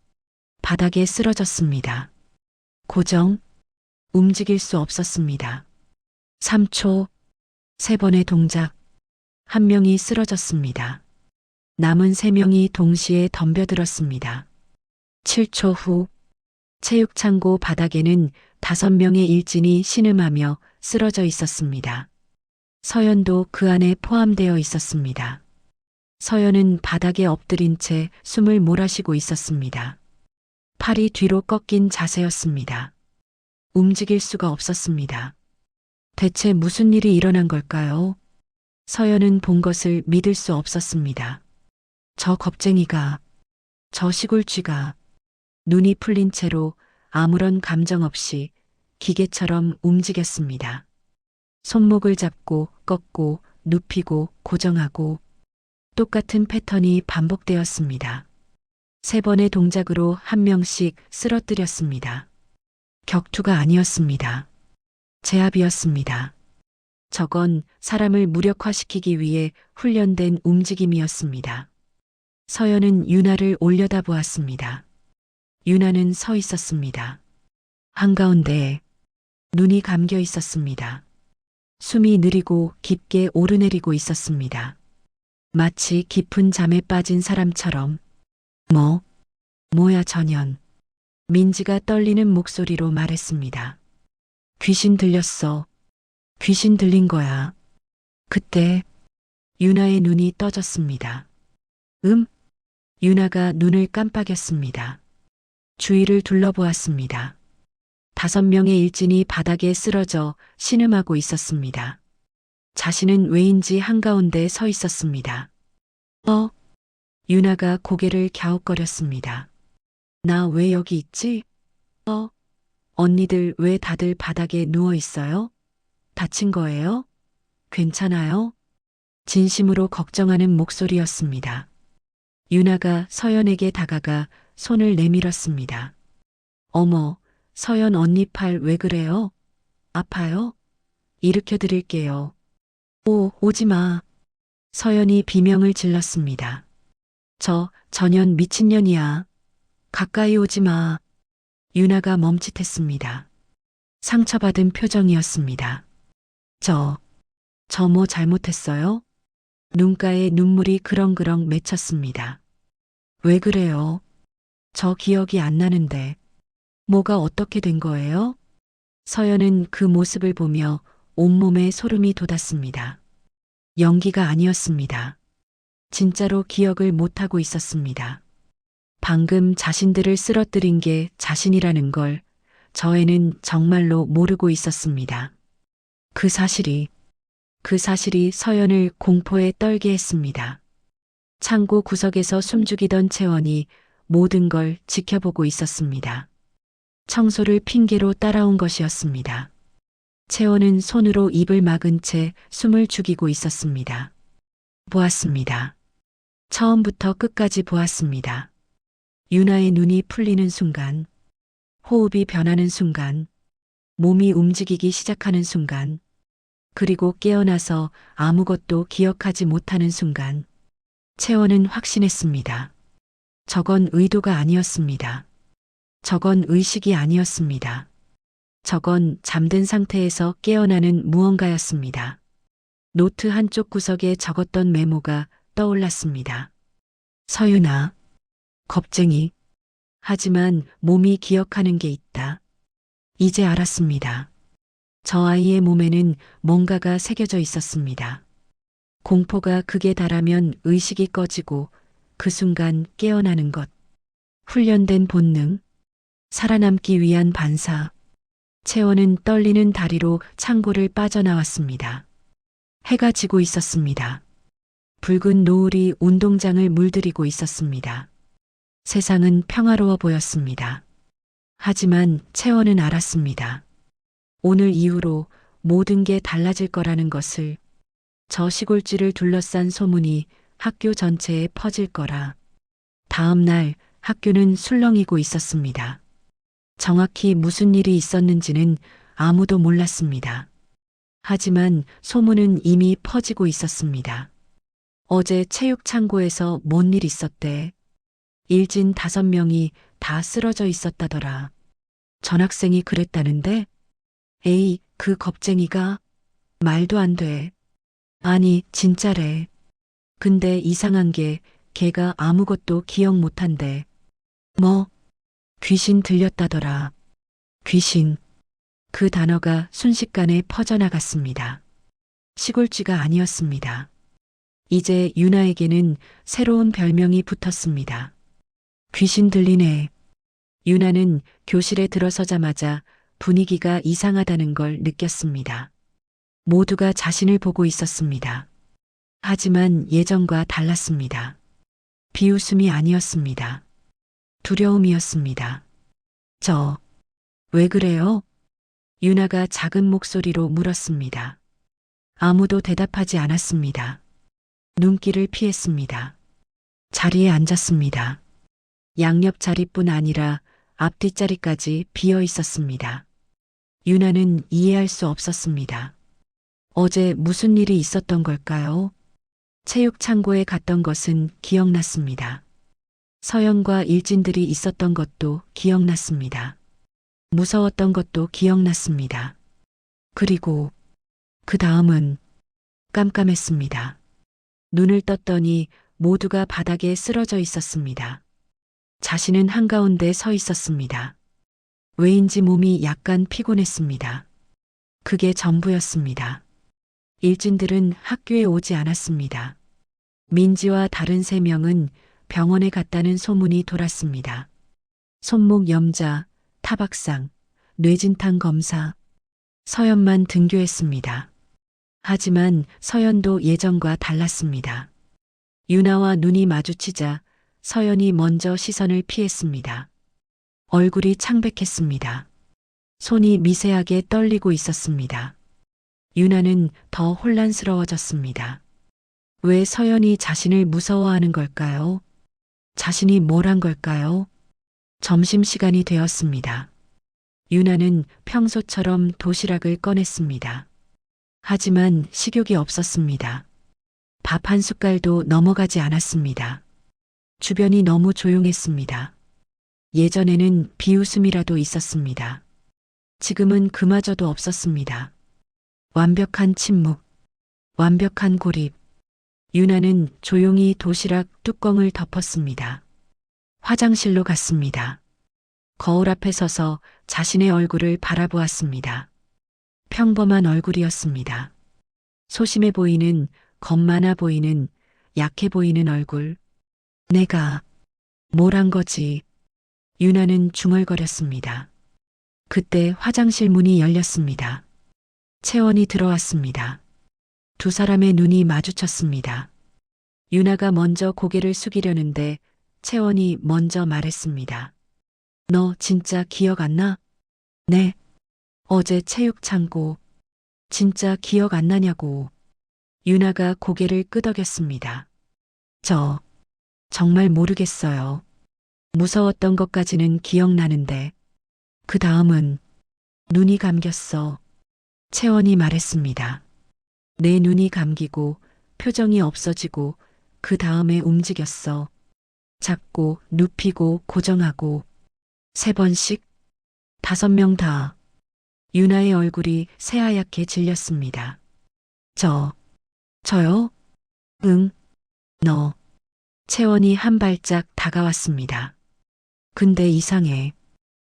바닥에 쓰러졌습니다. 고정. 움직일 수 없었습니다. 3초. 3번의 동작. 한 명이 쓰러졌습니다. 남은 3명이 동시에 덤벼들었습니다. 7초 후 체육창고 바닥에는 5명의 일진이 신음하며 쓰러져 있었습니다. 서연도 그 안에 포함되어 있었습니다. 서연은 바닥에 엎드린 채 숨을 몰아쉬고 있었습니다. 팔이 뒤로 꺾인 자세였습니다. 움직일 수가 없었습니다. 대체 무슨 일이 일어난 걸까요? 서연은 본 것을 믿을 수 없었습니다. 저 겁쟁이가, 저 시골쥐가 눈이 풀린 채로 아무런 감정 없이 기계처럼 움직였습니다. 손목을 잡고 꺾고 눕히고 고정하고 똑같은 패턴이 반복되었습니다. 3번의 동작으로 한 명씩 쓰러뜨렸습니다. 격투가 아니었습니다. 제압이었습니다. 저건 사람을 무력화시키기 위해 훈련된 움직임이었습니다. 서연은 유나를 올려다보았습니다. 유나는 서 있었습니다. 한가운데에 눈이 감겨 있었습니다. 숨이 느리고 깊게 오르내리고 있었습니다. 마치 깊은 잠에 빠진 사람처럼. 뭐야 전현. 민지가 떨리는 목소리로 말했습니다. 귀신 들렸어. 귀신 들린 거야. 그때 유나의 눈이 떠졌습니다. 유나가 눈을 깜빡였습니다. 주위를 둘러보았습니다. 5명의 일진이 바닥에 쓰러져 신음하고 있었습니다. 자신은 왜인지 한가운데 서 있었습니다. 유나가 고개를 갸웃거렸습니다. 나 왜 여기 있지? 언니들 왜 다들 바닥에 누워 있어요? 다친 거예요? 괜찮아요? 진심으로 걱정하는 목소리였습니다. 유나가 서연에게 다가가 손을 내밀었습니다. 어머, 서연 언니 팔 왜 그래요? 아파요? 일으켜 드릴게요. 오지 마. 서연이 비명을 질렀습니다. 전현 미친년이야. 가까이 오지 마. 유나가 멈칫했습니다. 상처받은 표정이었습니다. 저 뭐 잘못했어요? 눈가에 눈물이 그렁그렁 맺혔습니다. 왜 그래요? 저 기억이 안 나는데. 뭐가 어떻게 된 거예요? 서연은 그 모습을 보며 온몸에 소름이 돋았습니다. 연기가 아니었습니다. 진짜로 기억을 못하고 있었습니다. 방금 자신들을 쓰러뜨린 게 자신이라는 걸 저 애는 정말로 모르고 있었습니다. 그 사실이 서연을 공포에 떨게 했습니다. 창고 구석에서 숨죽이던 채원이 모든 걸 지켜보고 있었습니다. 청소를 핑계로 따라온 것이었습니다. 채원은 손으로 입을 막은 채 숨을 죽이고 있었습니다. 보았습니다. 처음부터 끝까지 보았습니다. 유나의 눈이 풀리는 순간, 호흡이 변하는 순간, 몸이 움직이기 시작하는 순간, 그리고 깨어나서 아무것도 기억하지 못하는 순간, 채원은 확신했습니다. 저건 의도가 아니었습니다. 저건 의식이 아니었습니다. 저건 잠든 상태에서 깨어나는 무언가였습니다. 노트 한쪽 구석에 적었던 메모가 떠올랐습니다. 서윤아, 겁쟁이. 하지만 몸이 기억하는 게 있다. 이제 알았습니다. 저 아이의 몸에는 뭔가가 새겨져 있었습니다. 공포가 극에 달하면 의식이 꺼지고 그 순간 깨어나는 것. 훈련된 본능. 살아남기 위한 반사. 채원은 떨리는 다리로 창고를 빠져나왔습니다. 해가 지고 있었습니다. 붉은 노을이 운동장을 물들이고 있었습니다. 세상은 평화로워 보였습니다. 하지만 채원은 알았습니다. 오늘 이후로 모든 게 달라질 거라는 것을. 저 시골집을 둘러싼 소문이 학교 전체에 퍼질 거라. 다음 날 학교는 술렁이고 있었습니다. 정확히 무슨 일이 있었는지는 아무도 몰랐습니다. 하지만 소문은 이미 퍼지고 있었습니다. 어제 체육창고에서 뭔 일 있었대. 일진 5명이 다 쓰러져 있었다더라. 전학생이 그랬다는데? 에이, 그 겁쟁이가? 말도 안 돼. 아니, 진짜래. 근데 이상한 게 걔가 아무것도 기억 못한대. 뭐? 귀신 들렸다더라. 귀신. 그 단어가 순식간에 퍼져나갔습니다. 시골쥐가 아니었습니다. 이제 유나에게는 새로운 별명이 붙었습니다. 귀신 들리네. 유나는 교실에 들어서자마자 분위기가 이상하다는 걸 느꼈습니다. 모두가 자신을 보고 있었습니다. 하지만 예전과 달랐습니다. 비웃음이 아니었습니다. 두려움이었습니다. 왜 그래요? 유나가 작은 목소리로 물었습니다. 아무도 대답하지 않았습니다. 눈길을 피했습니다. 자리에 앉았습니다. 양옆 자리뿐 아니라 앞뒤 자리까지 비어 있었습니다. 유나는 이해할 수 없었습니다. 어제 무슨 일이 있었던 걸까요? 체육 창고에 갔던 것은 기억났습니다. 서연과 일진들이 있었던 것도 기억났습니다. 무서웠던 것도 기억났습니다. 그리고 그 다음은 깜깜했습니다. 눈을 떴더니 모두가 바닥에 쓰러져 있었습니다. 자신은 한가운데 서 있었습니다. 왜인지 몸이 약간 피곤했습니다. 그게 전부였습니다. 일진들은 학교에 오지 않았습니다. 민지와 다른 3명은 병원에 갔다는 소문이 돌았습니다. 손목 염자, 타박상, 뇌진탕 검사, 서연만 등교했습니다. 하지만 서연도 예전과 달랐습니다. 유나와 눈이 마주치자 서연이 먼저 시선을 피했습니다. 얼굴이 창백했습니다. 손이 미세하게 떨리고 있었습니다. 유나는 더 혼란스러워졌습니다. 왜 서연이 자신을 무서워하는 걸까요? 자신이 뭘 한 걸까요? 점심시간이 되었습니다. 유나는 평소처럼 도시락을 꺼냈습니다. 하지만 식욕이 없었습니다. 밥 한 숟갈도 넘어가지 않았습니다. 주변이 너무 조용했습니다. 예전에는 비웃음이라도 있었습니다. 지금은 그마저도 없었습니다. 완벽한 침묵, 완벽한 고립. 유나는 조용히 도시락 뚜껑을 덮었습니다. 화장실로 갔습니다. 거울 앞에 서서 자신의 얼굴을 바라보았습니다. 평범한 얼굴이었습니다. 소심해 보이는, 겁 많아 보이는, 약해 보이는 얼굴. 내가 뭘 한 거지? 유나는 중얼거렸습니다. 그때 화장실 문이 열렸습니다. 채원이 들어왔습니다. 두 사람의 눈이 마주쳤습니다. 유나가 먼저 고개를 숙이려는데 채원이 먼저 말했습니다. 너 진짜 기억 안 나? 네. 어제 체육 창고. 진짜 기억 안 나냐고. 유나가 고개를 끄덕였습니다. 정말 모르겠어요. 무서웠던 것까지는 기억나는데. 그 다음은 눈이 감겼어. 채원이 말했습니다. 내 눈이 감기고 표정이 없어지고 그 다음에 움직였어. 잡고 눕히고 고정하고 3번씩 5명 다. 유나의 얼굴이 새하얗게 질렸습니다. 저요? 응, 너. 채원이 한 발짝 다가왔습니다. 근데 이상해.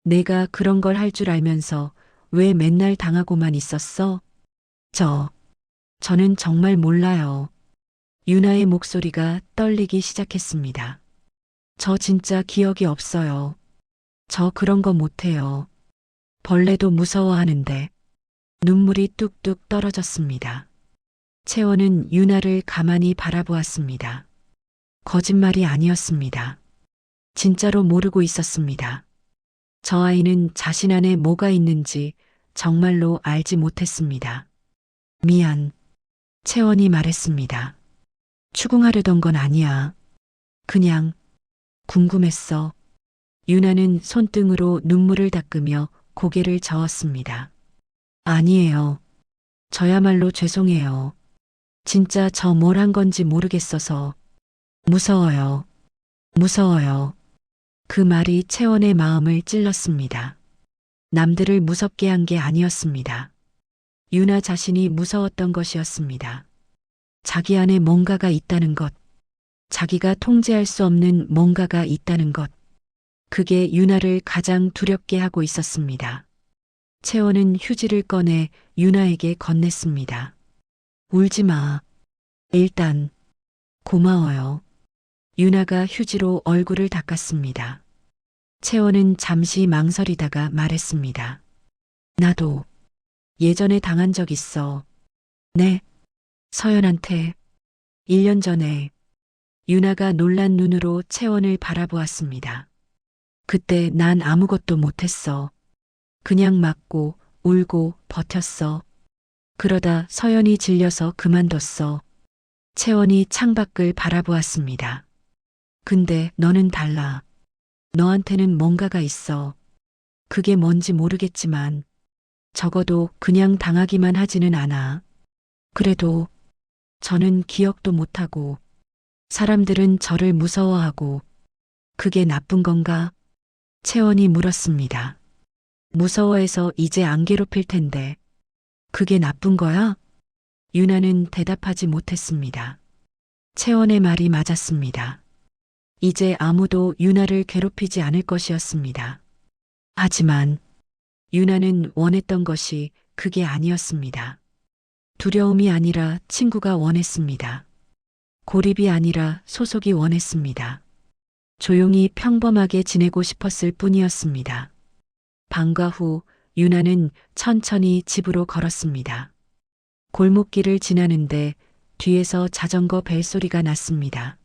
내가 그런 걸 할 줄 알면서 왜 맨날 당하고만 있었어? 저는 정말 몰라요. 유나의 목소리가 떨리기 시작했습니다. 저 진짜 기억이 없어요. 저 그런 거 못해요. 벌레도 무서워하는데. 눈물이 뚝뚝 떨어졌습니다. 채원은 유나를 가만히 바라보았습니다. 거짓말이 아니었습니다. 진짜로 모르고 있었습니다. 저 아이는 자신 안에 뭐가 있는지 정말로 알지 못했습니다. 미안. 채원이 말했습니다. 추궁하려던 건 아니야. 그냥 궁금했어. 유나는 손등으로 눈물을 닦으며 고개를 저었습니다. 아니에요. 저야말로 죄송해요. 진짜 저 뭘 한 건지 모르겠어서. 무서워요. 무서워요. 그 말이 채원의 마음을 찔렀습니다. 남들을 무섭게 한 게 아니었습니다. 유나 자신이 무서웠던 것이었습니다. 자기 안에 뭔가가 있다는 것. 자기가 통제할 수 없는 뭔가가 있다는 것. 그게 유나를 가장 두렵게 하고 있었습니다. 채원은 휴지를 꺼내 유나에게 건넸습니다. 울지 마. 일단 고마워요. 유나가 휴지로 얼굴을 닦았습니다. 채원은 잠시 망설이다가 말했습니다. 나도 예전에 당한 적 있어. 네. 서연한테 1년 전에. 유나가 놀란 눈으로 채원을 바라보았습니다. 그때 난 아무것도 못했어. 그냥 맞고 울고 버텼어. 그러다 서연이 질려서 그만뒀어. 채원이 창밖을 바라보았습니다. 근데 너는 달라. 너한테는 뭔가가 있어. 그게 뭔지 모르겠지만 적어도 그냥 당하기만 하지는 않아. 그래도 저는 기억도 못하고 사람들은 저를 무서워하고 그게 나쁜 건가? 채원이 물었습니다. 무서워해서 이제 안 괴롭힐 텐데 그게 나쁜 거야? 유나는 대답하지 못했습니다. 채원의 말이 맞았습니다. 이제 아무도 유나를 괴롭히지 않을 것이었습니다. 하지만 유나는 원했던 것이 그게 아니었습니다. 두려움이 아니라 친구가 원했습니다. 고립이 아니라 소속이 원했습니다. 조용히 평범하게 지내고 싶었을 뿐이었습니다. 방과 후 유나는 천천히 집으로 걸었습니다. 골목길을 지나는데 뒤에서 자전거 벨소리가 났습니다.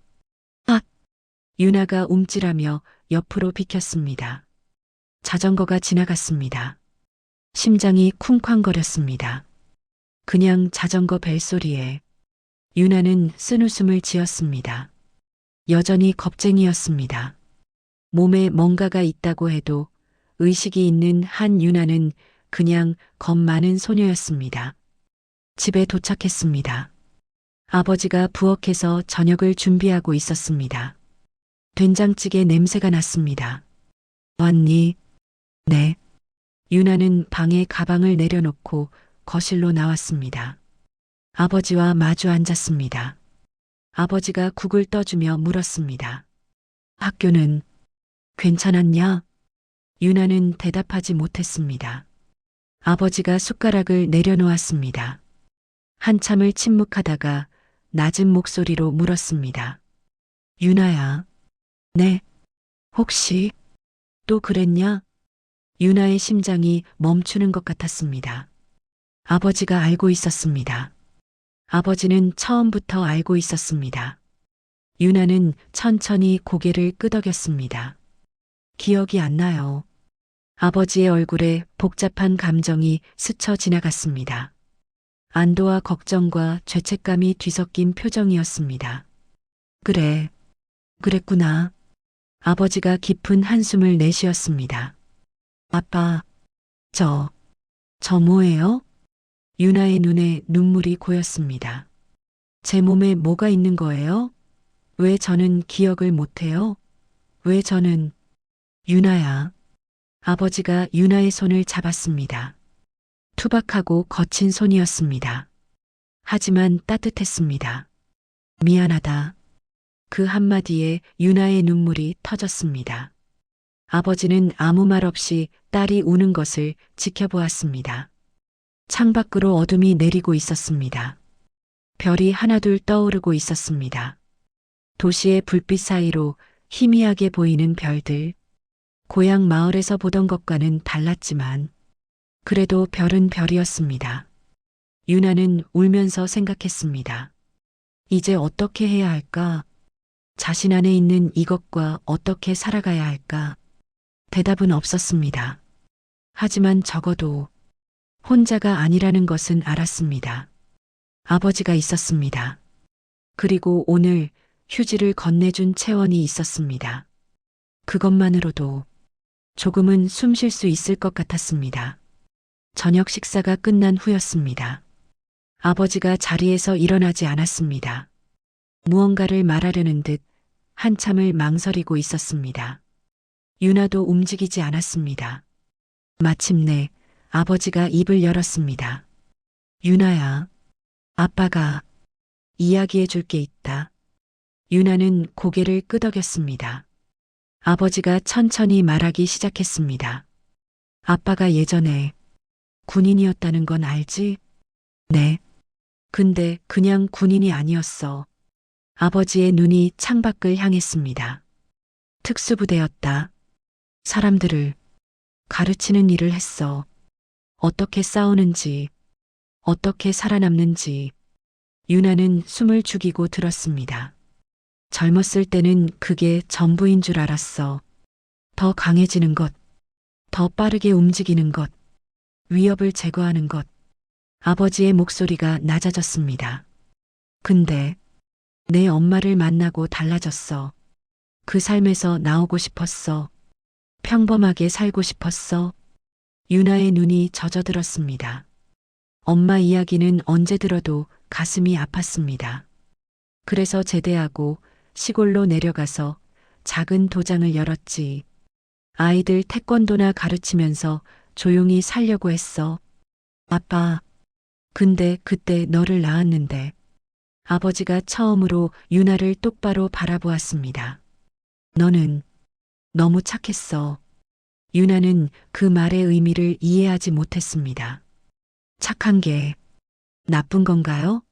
아! 유나가 움찔하며 옆으로 비켰습니다. 자전거가 지나갔습니다. 심장이 쿵쾅거렸습니다. 그냥 자전거 벨소리에 유나는 쓴웃음을 지었습니다. 여전히 겁쟁이였습니다. 몸에 뭔가가 있다고 해도 의식이 있는 한 유나는 그냥 겁 많은 소녀였습니다. 집에 도착했습니다. 아버지가 부엌에서 저녁을 준비하고 있었습니다. 된장찌개 냄새가 났습니다. 왔니? 네. 유나는 방에 가방을 내려놓고 거실로 나왔습니다. 아버지와 마주 앉았습니다. 아버지가 국을 떠주며 물었습니다. 학교는 괜찮았냐? 유나는 대답하지 못했습니다. 아버지가 숟가락을 내려놓았습니다. 한참을 침묵하다가 낮은 목소리로 물었습니다. 유나야. 네. 혹시 또 그랬냐? 유나의 심장이 멈추는 것 같았습니다. 아버지가 알고 있었습니다. 아버지는 처음부터 알고 있었습니다. 유나는 천천히 고개를 끄덕였습니다. 기억이 안 나요. 아버지의 얼굴에 복잡한 감정이 스쳐 지나갔습니다. 안도와 걱정과 죄책감이 뒤섞인 표정이었습니다. 그래, 그랬구나. 아버지가 깊은 한숨을 내쉬었습니다. 아빠, 저 뭐예요? 유나의 눈에 눈물이 고였습니다. 제 몸에 뭐가 있는 거예요? 왜 저는 기억을 못해요? 왜 저는... 유나야. 아버지가 유나의 손을 잡았습니다. 투박하고 거친 손이었습니다. 하지만 따뜻했습니다. 미안하다. 그 한마디에 유나의 눈물이 터졌습니다. 아버지는 아무 말 없이 딸이 우는 것을 지켜보았습니다. 창밖으로 어둠이 내리고 있었습니다. 별이 하나둘 떠오르고 있었습니다. 도시의 불빛 사이로 희미하게 보이는 별들. 고향 마을에서 보던 것과는 달랐지만 그래도 별은 별이었습니다. 유나는 울면서 생각했습니다. 이제 어떻게 해야 할까? 자신 안에 있는 이것과 어떻게 살아가야 할까? 대답은 없었습니다. 하지만 적어도 혼자가 아니라는 것은 알았습니다. 아버지가 있었습니다. 그리고 오늘 휴지를 건네준 채원이 있었습니다. 그것만으로도 조금은 숨 쉴 수 있을 것 같았습니다. 저녁 식사가 끝난 후였습니다. 아버지가 자리에서 일어나지 않았습니다. 무언가를 말하려는 듯 한참을 망설이고 있었습니다. 유나도 움직이지 않았습니다. 마침내 아버지가 입을 열었습니다. 유나야, 아빠가 이야기해 줄 게 있다. 유나는 고개를 끄덕였습니다. 아버지가 천천히 말하기 시작했습니다. 아빠가 예전에 군인이었다는 건 알지? 네. 근데 그냥 군인이 아니었어. 아버지의 눈이 창밖을 향했습니다. 특수부대였다. 사람들을 가르치는 일을 했어. 어떻게 싸우는지, 어떻게 살아남는지. 유나는 숨을 죽이고 들었습니다. 젊었을 때는 그게 전부인 줄 알았어. 더 강해지는 것, 더 빠르게 움직이는 것, 위협을 제거하는 것. 아버지의 목소리가 낮아졌습니다. 근데 내 엄마를 만나고 달라졌어. 그 삶에서 나오고 싶었어. 평범하게 살고 싶었어. 유나의 눈이 젖어들었습니다. 엄마 이야기는 언제 들어도 가슴이 아팠습니다. 그래서 제대하고 시골로 내려가서 작은 도장을 열었지. 아이들 태권도나 가르치면서 조용히 살려고 했어. 아빠, 근데 그때 너를 낳았는데. 아버지가 처음으로 유나를 똑바로 바라보았습니다. 너는 너무 착했어. 유나는 그 말의 의미를 이해하지 못했습니다. 착한 게 나쁜 건가요?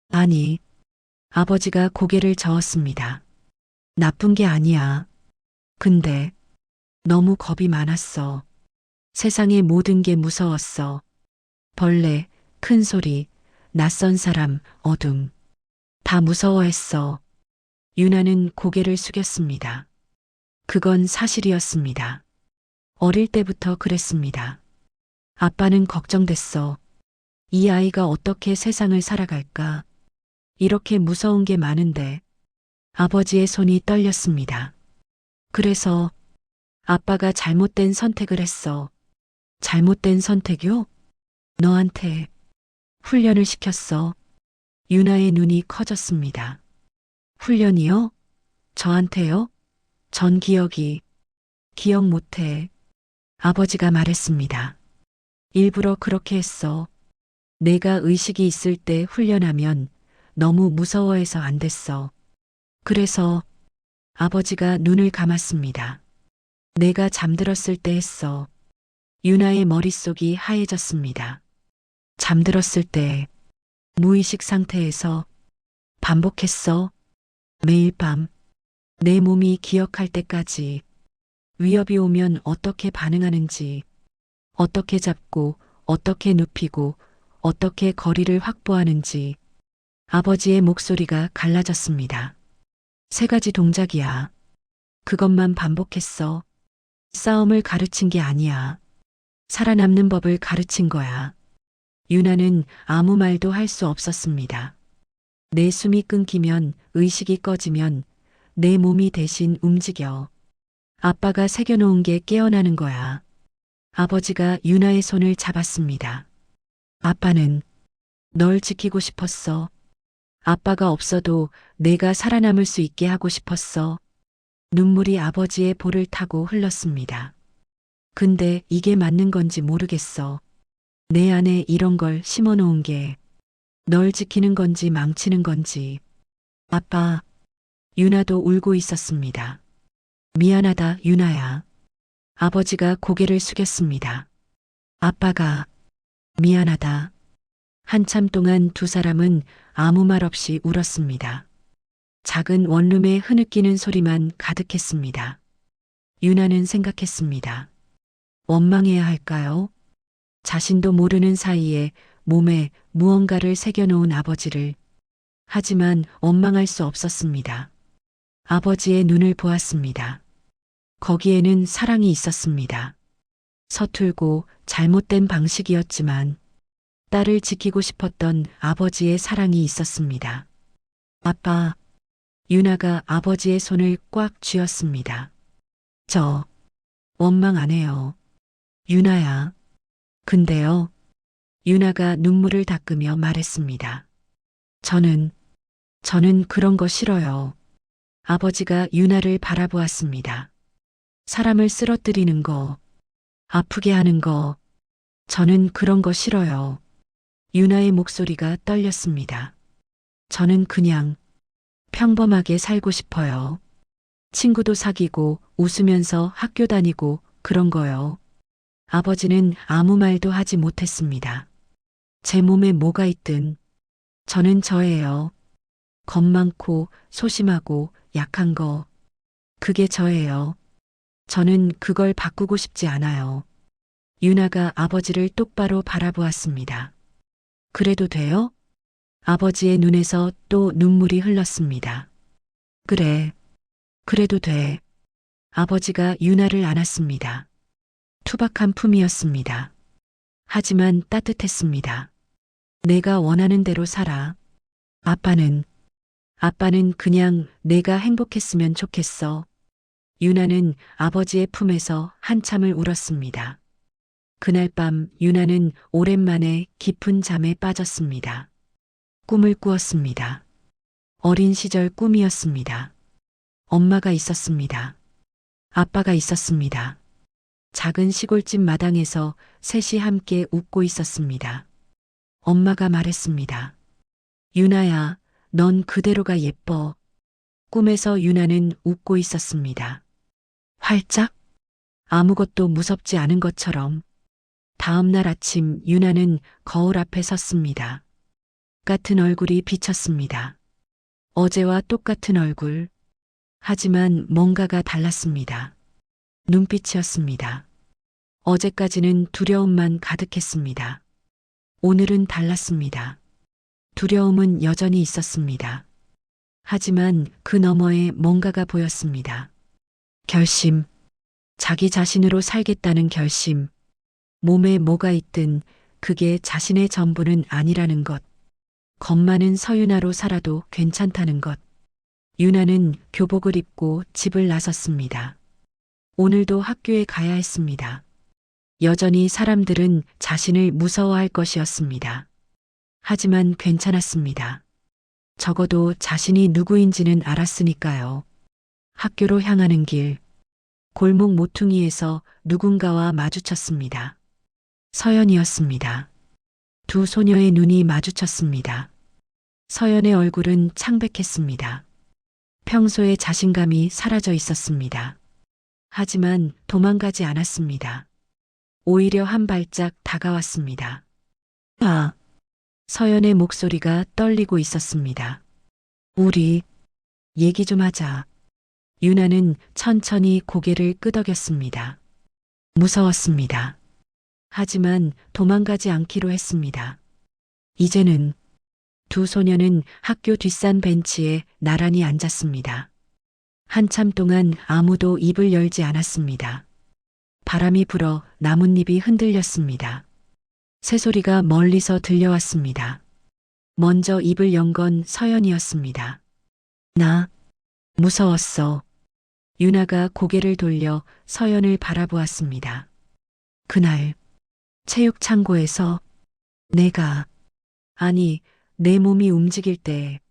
아니, 아버지가 고개를 저었습니다. 나쁜 게 아니야. 근데 너무 겁이 많았어. 세상의 모든 게 무서웠어. 벌레, 큰 소리, 낯선 사람, 어둠. 다 무서워했어. 유나는 고개를 숙였습니다. 그건 사실이었습니다. 어릴 때부터 그랬습니다. 아빠는 걱정됐어. 이 아이가 어떻게 세상을 살아갈까? 이렇게 무서운 게 많은데. 아버지의 손이 떨렸습니다. 그래서 아빠가 잘못된 선택을 했어. 잘못된 선택이요? 너한테 훈련을 시켰어. 유나의 눈이 커졌습니다. 훈련이요? 저한테요? 전 기억 못해. 아버지가 말했습니다. 일부러 그렇게 했어. 내가 의식이 있을 때 훈련하면 너무 무서워해서 안 됐어. 그래서 아버지가 눈을 감았습니다. 내가 잠들었을 때 했어. 유나의 머릿속이 하얘졌습니다. 잠들었을 때 무의식 상태에서 반복했어. 매일 밤 내 몸이 기억할 때까지 위협이 오면 어떻게 반응하는지, 어떻게 잡고, 어떻게 눕히고, 어떻게 거리를 확보하는지. 아버지의 목소리가 갈라졌습니다. 3가지 동작이야. 그것만 반복했어. 싸움을 가르친 게 아니야. 살아남는 법을 가르친 거야. 유나는 아무 말도 할 수 없었습니다. 내 숨이 끊기면, 의식이 꺼지면 내 몸이 대신 움직여. 아빠가 새겨놓은 게 깨어나는 거야. 아버지가 유나의 손을 잡았습니다. 아빠는 널 지키고 싶었어. 아빠가 없어도 내가 살아남을 수 있게 하고 싶었어. 눈물이 아버지의 볼을 타고 흘렀습니다. 근데 이게 맞는 건지 모르겠어. 내 안에 이런 걸 심어놓은 게 널 지키는 건지 망치는 건지. 아빠, 유나도 울고 있었습니다. 미안하다, 유나야. 아버지가 고개를 숙였습니다. 아빠가 미안하다. 한참 동안 두 사람은 아무 말 없이 울었습니다. 작은 원룸에 흐느끼는 소리만 가득했습니다. 유나는 생각했습니다. 원망해야 할까요? 자신도 모르는 사이에 몸에 무언가를 새겨놓은 아버지를. 하지만 원망할 수 없었습니다. 아버지의 눈을 보았습니다. 거기에는 사랑이 있었습니다. 서툴고 잘못된 방식이었지만 딸을 지키고 싶었던 아버지의 사랑이 있었습니다. 아빠, 유나가 아버지의 손을 꽉 쥐었습니다. 저 원망 안 해요. 유나야. 근데요. 유나가 눈물을 닦으며 말했습니다. 저는 그런 거 싫어요. 아버지가 유나를 바라보았습니다. 사람을 쓰러뜨리는 거, 아프게 하는 거, 저는 그런 거 싫어요. 유나의 목소리가 떨렸습니다. 저는 그냥 평범하게 살고 싶어요. 친구도 사귀고 웃으면서 학교 다니고 그런 거요. 아버지는 아무 말도 하지 못했습니다. 제 몸에 뭐가 있든 저는 저예요. 겁 많고 소심하고 약한 거. 그게 저예요. 저는 그걸 바꾸고 싶지 않아요. 유나가 아버지를 똑바로 바라보았습니다. 그래도 돼요? 아버지의 눈에서 또 눈물이 흘렀습니다. 그래, 그래도 돼. 아버지가 유나를 안았습니다. 투박한 품이었습니다. 하지만 따뜻했습니다. 내가 원하는 대로 살아. 아빠는 그냥 내가 행복했으면 좋겠어. 유나는 아버지의 품에서 한참을 울었습니다. 그날 밤 유나는 오랜만에 깊은 잠에 빠졌습니다. 꿈을 꾸었습니다. 어린 시절 꿈이었습니다. 엄마가 있었습니다. 아빠가 있었습니다. 작은 시골집 마당에서 셋이 함께 웃고 있었습니다. 엄마가 말했습니다. 유나야, 넌 그대로가 예뻐. 꿈에서 유나는 웃고 있었습니다. 활짝? 아무것도 무섭지 않은 것처럼. 다음 날 아침 유나는 거울 앞에 섰습니다. 같은 얼굴이 비쳤습니다. 어제와 똑같은 얼굴. 하지만 뭔가가 달랐습니다. 눈빛이었습니다. 어제까지는 두려움만 가득했습니다. 오늘은 달랐습니다. 두려움은 여전히 있었습니다. 하지만 그 너머에 뭔가가 보였습니다. 결심. 자기 자신으로 살겠다는 결심. 몸에 뭐가 있든 그게 자신의 전부는 아니라는 것. 겁 많은 서유나로 살아도 괜찮다는 것. 유나는 교복을 입고 집을 나섰습니다. 오늘도 학교에 가야 했습니다. 여전히 사람들은 자신을 무서워할 것이었습니다. 하지만 괜찮았습니다. 적어도 자신이 누구인지는 알았으니까요. 학교로 향하는 길. 골목 모퉁이에서 누군가와 마주쳤습니다. 서연이었습니다. 두 소녀의 눈이 마주쳤습니다. 서연의 얼굴은 창백했습니다. 평소의 자신감이 사라져 있었습니다. 하지만 도망가지 않았습니다. 오히려 한 발짝 다가왔습니다. 아! 서연의 목소리가 떨리고 있었습니다. 우리 얘기 좀 하자. 유나는 천천히 고개를 끄덕였습니다. 무서웠습니다. 하지만 도망가지 않기로 했습니다. 이제는 두 소녀는 학교 뒷산 벤치에 나란히 앉았습니다. 한참 동안 아무도 입을 열지 않았습니다. 바람이 불어 나뭇잎이 흔들렸습니다. 새소리가 멀리서 들려왔습니다. 먼저 입을 연 건 서연이었습니다. 나 무서웠어. 유나가 고개를 돌려 서연을 바라보았습니다. 그날 체육창고에서 내 몸이 움직일 때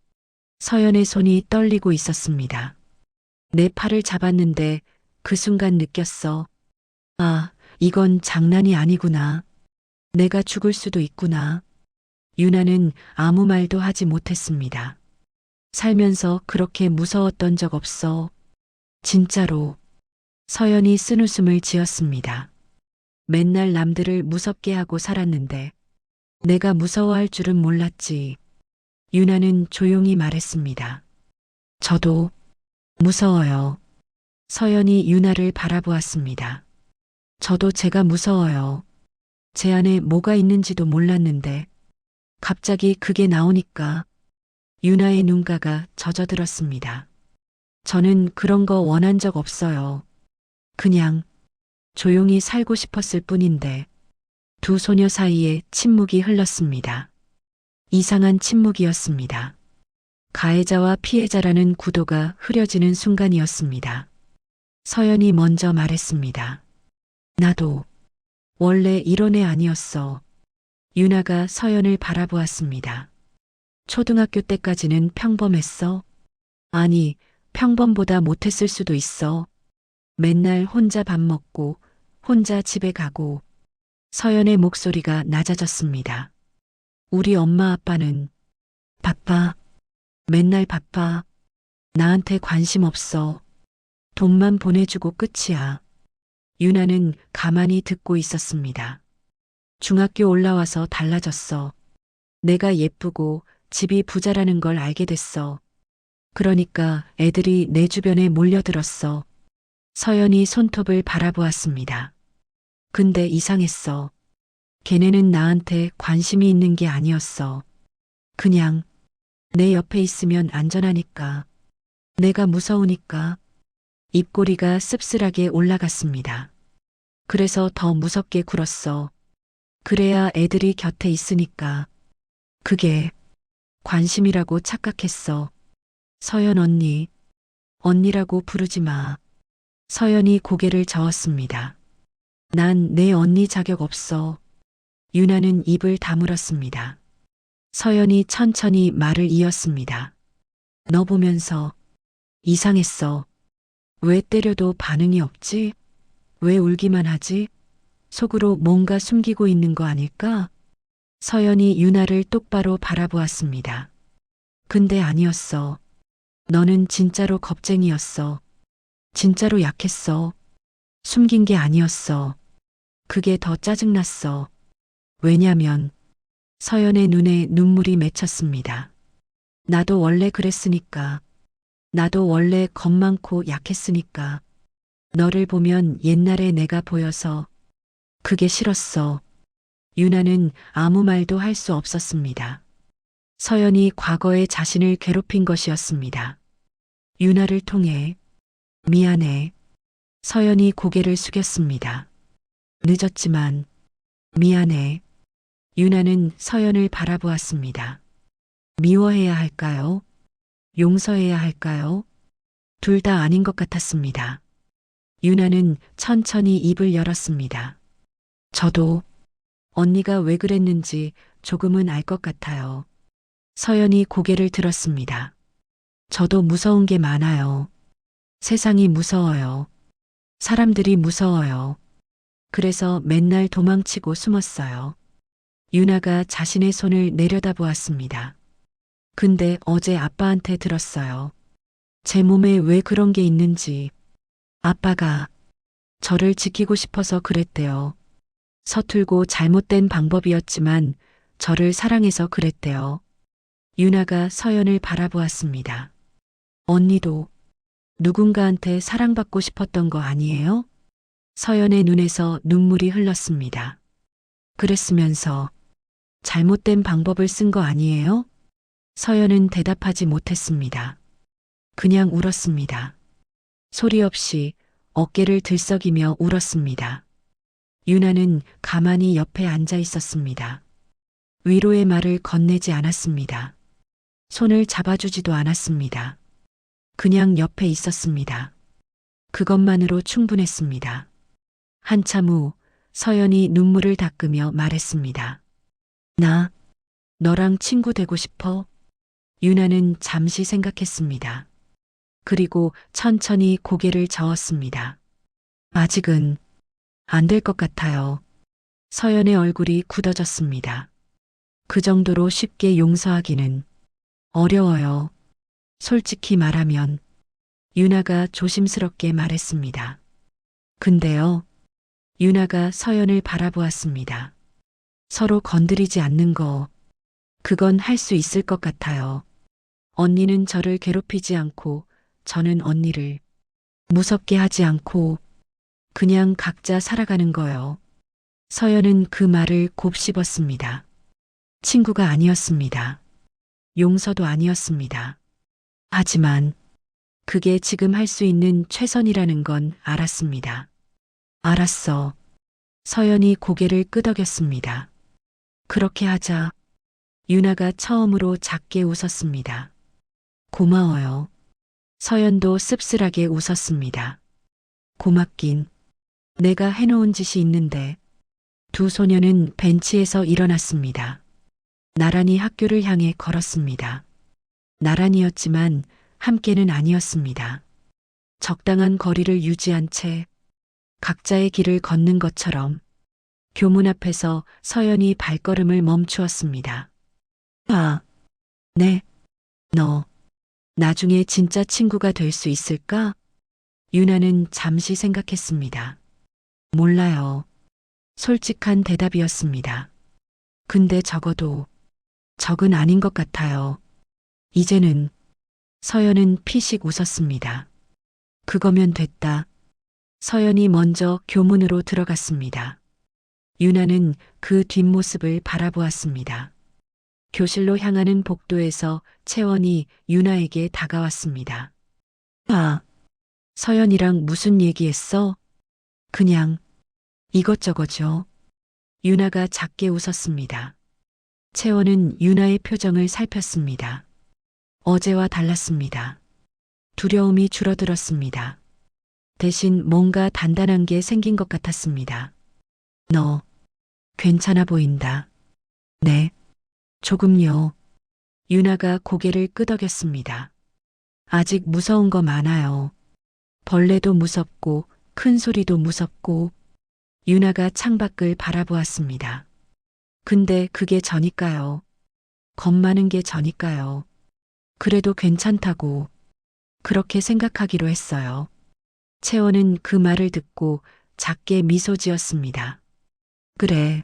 서연의 손이 떨리고 있었습니다. 내 팔을 잡았는데 그 순간 느꼈어. 아, 이건 장난이 아니구나. 내가 죽을 수도 있구나. 유나는 아무 말도 하지 못했습니다. 살면서 그렇게 무서웠던 적 없어. 진짜로. 서연이 쓴웃음을 지었습니다. 맨날 남들을 무섭게 하고 살았는데 내가 무서워할 줄은 몰랐지. 유나는 조용히 말했습니다. 저도 무서워요. 서연이 유나를 바라보았습니다. 저도 제가 무서워요. 제 안에 뭐가 있는지도 몰랐는데 갑자기 그게 나오니까 유나의 눈가가 젖어들었습니다. 저는 그런 거 원한 적 없어요. 그냥 조용히 살고 싶었을 뿐인데. 두 소녀 사이에 침묵이 흘렀습니다. 이상한 침묵이었습니다. 가해자와 피해자라는 구도가 흐려지는 순간이었습니다. 서연이 먼저 말했습니다. 나도 원래 이런 애 아니었어. 유나가 서연을 바라보았습니다. 초등학교 때까지는 평범했어? 아니, 평범보다 못했을 수도 있어. 맨날 혼자 밥 먹고, 혼자 집에 가고. 서연의 목소리가 낮아졌습니다. 우리 엄마 아빠는 바빠. 맨날 바빠. 나한테 관심 없어. 돈만 보내주고 끝이야. 유나는 가만히 듣고 있었습니다. 중학교 올라와서 달라졌어. 내가 예쁘고 집이 부자라는 걸 알게 됐어. 그러니까 애들이 내 주변에 몰려들었어. 서연이 손톱을 바라보았습니다. 근데 이상했어. 걔네는 나한테 관심이 있는 게 아니었어. 그냥 내 옆에 있으면 안전하니까. 내가 무서우니까. 입꼬리가 씁쓸하게 올라갔습니다. 그래서 더 무섭게 굴었어. 그래야 애들이 곁에 있으니까. 그게 관심이라고 착각했어. 서연 언니, 언니라고 부르지 마. 서연이 고개를 저었습니다. 난 내 언니 자격 없어. 유나는 입을 다물었습니다. 서연이 천천히 말을 이었습니다. 너 보면서 이상했어. 왜 때려도 반응이 없지? 왜 울기만 하지? 속으로 뭔가 숨기고 있는 거 아닐까? 서연이 유나를 똑바로 바라보았습니다. 근데 아니었어. 너는 진짜로 겁쟁이였어. 진짜로 약했어. 숨긴 게 아니었어. 그게 더 짜증났어. 왜냐면 서연의 눈에 눈물이 맺혔습니다. 나도 원래 그랬으니까. 나도 원래 겁 많고 약했으니까. 너를 보면 옛날의 내가 보여서 그게 싫었어. 유나는 아무 말도 할 수 없었습니다. 서연이 과거의 자신을 괴롭힌 것이었습니다. 유나를 통해 미안해. 서연이 고개를 숙였습니다. 늦었지만 미안해. 유나는 서연을 바라보았습니다. 미워해야 할까요? 용서해야 할까요? 둘 다 아닌 것 같았습니다. 유나는 천천히 입을 열었습니다. 저도 언니가 왜 그랬는지 조금은 알 것 같아요. 서연이 고개를 들었습니다. 저도 무서운 게 많아요. 세상이 무서워요. 사람들이 무서워요. 그래서 맨날 도망치고 숨었어요. 유나가 자신의 손을 내려다보았습니다. 근데 어제 아빠한테 들었어요. 제 몸에 왜 그런 게 있는지. 아빠가 저를 지키고 싶어서 그랬대요. 서툴고 잘못된 방법이었지만 저를 사랑해서 그랬대요. 유나가 서연을 바라보았습니다. 언니도 누군가한테 사랑받고 싶었던 거 아니에요? 서연의 눈에서 눈물이 흘렀습니다. 그랬으면서 잘못된 방법을 쓴 거 아니에요? 서연은 대답하지 못했습니다. 그냥 울었습니다. 소리 없이 어깨를 들썩이며 울었습니다. 유나는 가만히 옆에 앉아 있었습니다. 위로의 말을 건네지 않았습니다. 손을 잡아주지도 않았습니다. 그냥 옆에 있었습니다. 그것만으로 충분했습니다. 한참 후 서연이 눈물을 닦으며 말했습니다. 나 너랑 친구 되고 싶어? 유나는 잠시 생각했습니다. 그리고 천천히 고개를 저었습니다. 아직은 안 될 것 같아요. 서연의 얼굴이 굳어졌습니다. 그 정도로 쉽게 용서하기는 어려워요. 솔직히 말하면 유나가 조심스럽게 말했습니다. 근데요. 유나가 서연을 바라보았습니다. 서로 건드리지 않는 거, 그건 할 수 있을 것 같아요. 언니는 저를 괴롭히지 않고 저는 언니를 무섭게 하지 않고 그냥 각자 살아가는 거요. 서연은 그 말을 곱씹었습니다. 친구가 아니었습니다. 용서도 아니었습니다. 하지만 그게 지금 할 수 있는 최선이라는 건 알았습니다. 알았어. 서연이 고개를 끄덕였습니다. 그렇게 하자. 유나가 처음으로 작게 웃었습니다. 고마워요. 서연도 씁쓸하게 웃었습니다. 고맙긴. 내가 해놓은 짓이 있는데. 두 소녀는 벤치에서 일어났습니다. 나란히 학교를 향해 걸었습니다. 나란히였지만 함께는 아니었습니다. 적당한 거리를 유지한 채 각자의 길을 걷는 것처럼 교문 앞에서 서연이 발걸음을 멈추었습니다. 아, 네. 너 나중에 진짜 친구가 될 수 있을까? 유나는 잠시 생각했습니다. 몰라요. 솔직한 대답이었습니다. 근데 적어도 적은 아닌 것 같아요. 이제는. 서연은 피식 웃었습니다. 그거면 됐다. 서연이 먼저 교문으로 들어갔습니다. 유나는 그 뒷모습을 바라보았습니다. 교실로 향하는 복도에서 채원이 유나에게 다가왔습니다. 아, 서연이랑 무슨 얘기했어? 그냥 이것저것죠. 유나가 작게 웃었습니다. 채원은 유나의 표정을 살폈습니다. 어제와 달랐습니다. 두려움이 줄어들었습니다. 대신 뭔가 단단한 게 생긴 것 같았습니다. 너 괜찮아 보인다. 네, 조금요. 유나가 고개를 끄덕였습니다. 아직 무서운 거 많아요. 벌레도 무섭고 큰 소리도 무섭고. 유나가 창밖을 바라보았습니다. 근데 그게 저니까요. 겁 많은 게 저니까요. 그래도 괜찮다고 그렇게 생각하기로 했어요. 채원은 그 말을 듣고 작게 미소 지었습니다. 그래,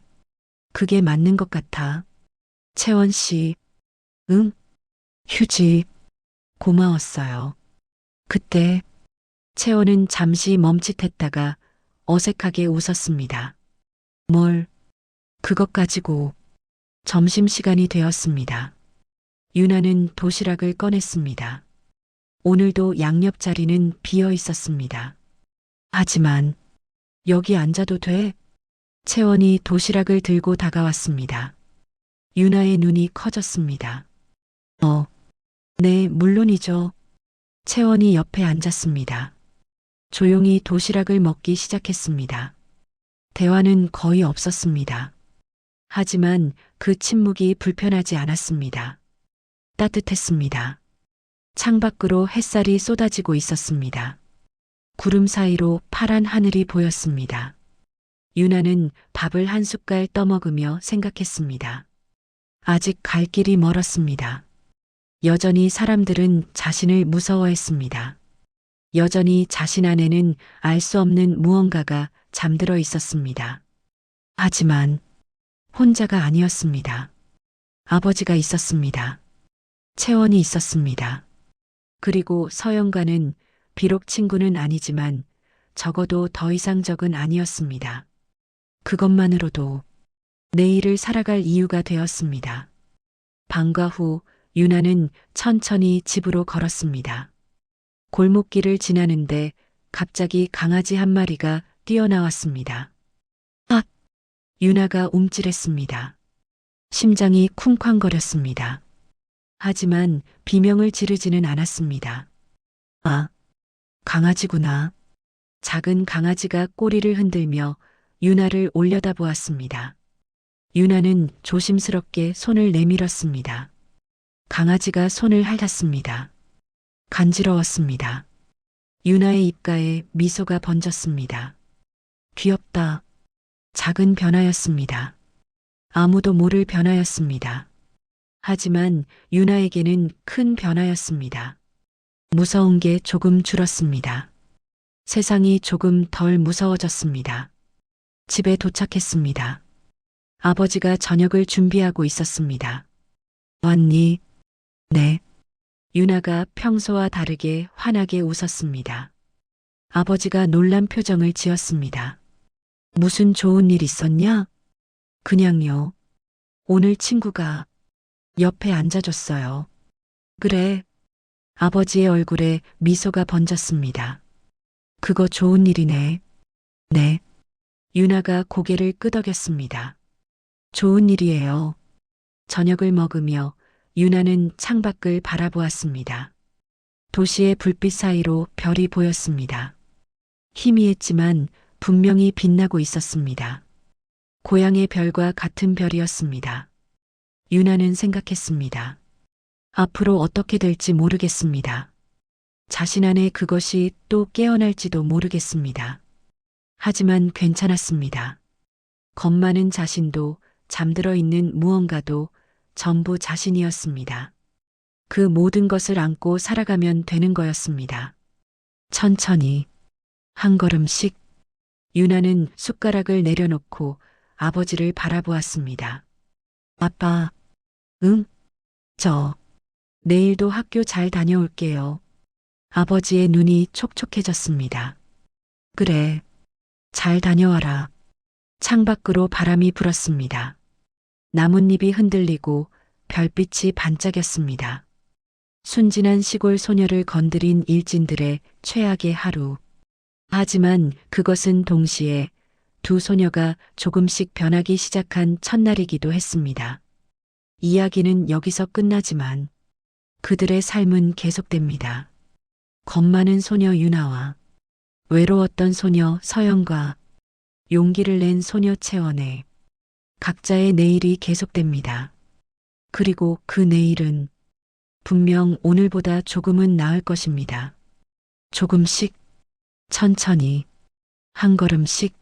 그게 맞는 것 같아. 채원 씨, 응? 휴지, 고마웠어요. 그때 채원은 잠시 멈칫했다가 어색하게 웃었습니다. 뭘, 그것 가지고. 점심시간이 되었습니다. 유나는 도시락을 꺼냈습니다. 오늘도 양옆 자리는 비어 있었습니다. 하지만 여기 앉아도 돼? 채원이 도시락을 들고 다가왔습니다. 유나의 눈이 커졌습니다. 네, 물론이죠. 채원이 옆에 앉았습니다. 조용히 도시락을 먹기 시작했습니다. 대화는 거의 없었습니다. 하지만 그 침묵이 불편하지 않았습니다. 따뜻했습니다. 창밖으로 햇살이 쏟아지고 있었습니다. 구름 사이로 파란 하늘이 보였습니다. 유나는 밥을 한 숟갈 떠먹으며 생각했습니다. 아직 갈 길이 멀었습니다. 여전히 사람들은 자신을 무서워했습니다. 여전히 자신 안에는 알 수 없는 무언가가 잠들어 있었습니다. 하지만 혼자가 아니었습니다. 아버지가 있었습니다. 채원이 있었습니다. 그리고 서영과는 비록 친구는 아니지만 적어도 더 이상적은 아니었습니다. 그것만으로도 내일을 살아갈 이유가 되었습니다. 방과 후 유나는 천천히 집으로 걸었습니다. 골목길을 지나는데 갑자기 강아지 한 마리가 뛰어나왔습니다. 아! 유나가 움찔했습니다. 심장이 쿵쾅거렸습니다. 하지만 비명을 지르지는 않았습니다. 아, 강아지구나. 작은 강아지가 꼬리를 흔들며 유나를 올려다보았습니다. 유나는 조심스럽게 손을 내밀었습니다. 강아지가 손을 핥았습니다. 간지러웠습니다. 유나의 입가에 미소가 번졌습니다. 귀엽다. 작은 변화였습니다. 아무도 모를 변화였습니다. 하지만 유나에게는 큰 변화였습니다. 무서운 게 조금 줄었습니다. 세상이 조금 덜 무서워졌습니다. 집에 도착했습니다. 아버지가 저녁을 준비하고 있었습니다. 왔니? 네. 유나가 평소와 다르게 환하게 웃었습니다. 아버지가 놀란 표정을 지었습니다. 무슨 좋은 일 있었냐? 그냥요. 오늘 친구가 옆에 앉아줬어요. 그래. 아버지의 얼굴에 미소가 번졌습니다. 그거 좋은 일이네. 네. 유나가 고개를 끄덕였습니다. 좋은 일이에요. 저녁을 먹으며 유나는 창밖을 바라보았습니다. 도시의 불빛 사이로 별이 보였습니다. 희미했지만 분명히 빛나고 있었습니다. 고향의 별과 같은 별이었습니다. 유나는 생각했습니다. 앞으로 어떻게 될지 모르겠습니다. 자신 안에 그것이 또 깨어날지도 모르겠습니다. 하지만 괜찮았습니다. 겁 많은 자신도 잠들어 있는 무언가도 전부 자신이었습니다. 그 모든 것을 안고 살아가면 되는 거였습니다. 천천히, 한 걸음씩, 유나는 숟가락을 내려놓고 아버지를 바라보았습니다. 아빠, 응? 내일도 학교 잘 다녀올게요. 아버지의 눈이 촉촉해졌습니다. 그래, 잘 다녀와라. 창밖으로 바람이 불었습니다. 나뭇잎이 흔들리고 별빛이 반짝였습니다. 순진한 시골 소녀를 건드린 일진들의 최악의 하루. 하지만 그것은 동시에 두 소녀가 조금씩 변하기 시작한 첫날이기도 했습니다. 이야기는 여기서 끝나지만 그들의 삶은 계속됩니다. 겁 많은 소녀 유나와 외로웠던 소녀 서영과 용기를 낸 소녀 채원의 각자의 내일이 계속됩니다. 그리고 그 내일은 분명 오늘보다 조금은 나을 것입니다. 조금씩, 천천히, 한 걸음씩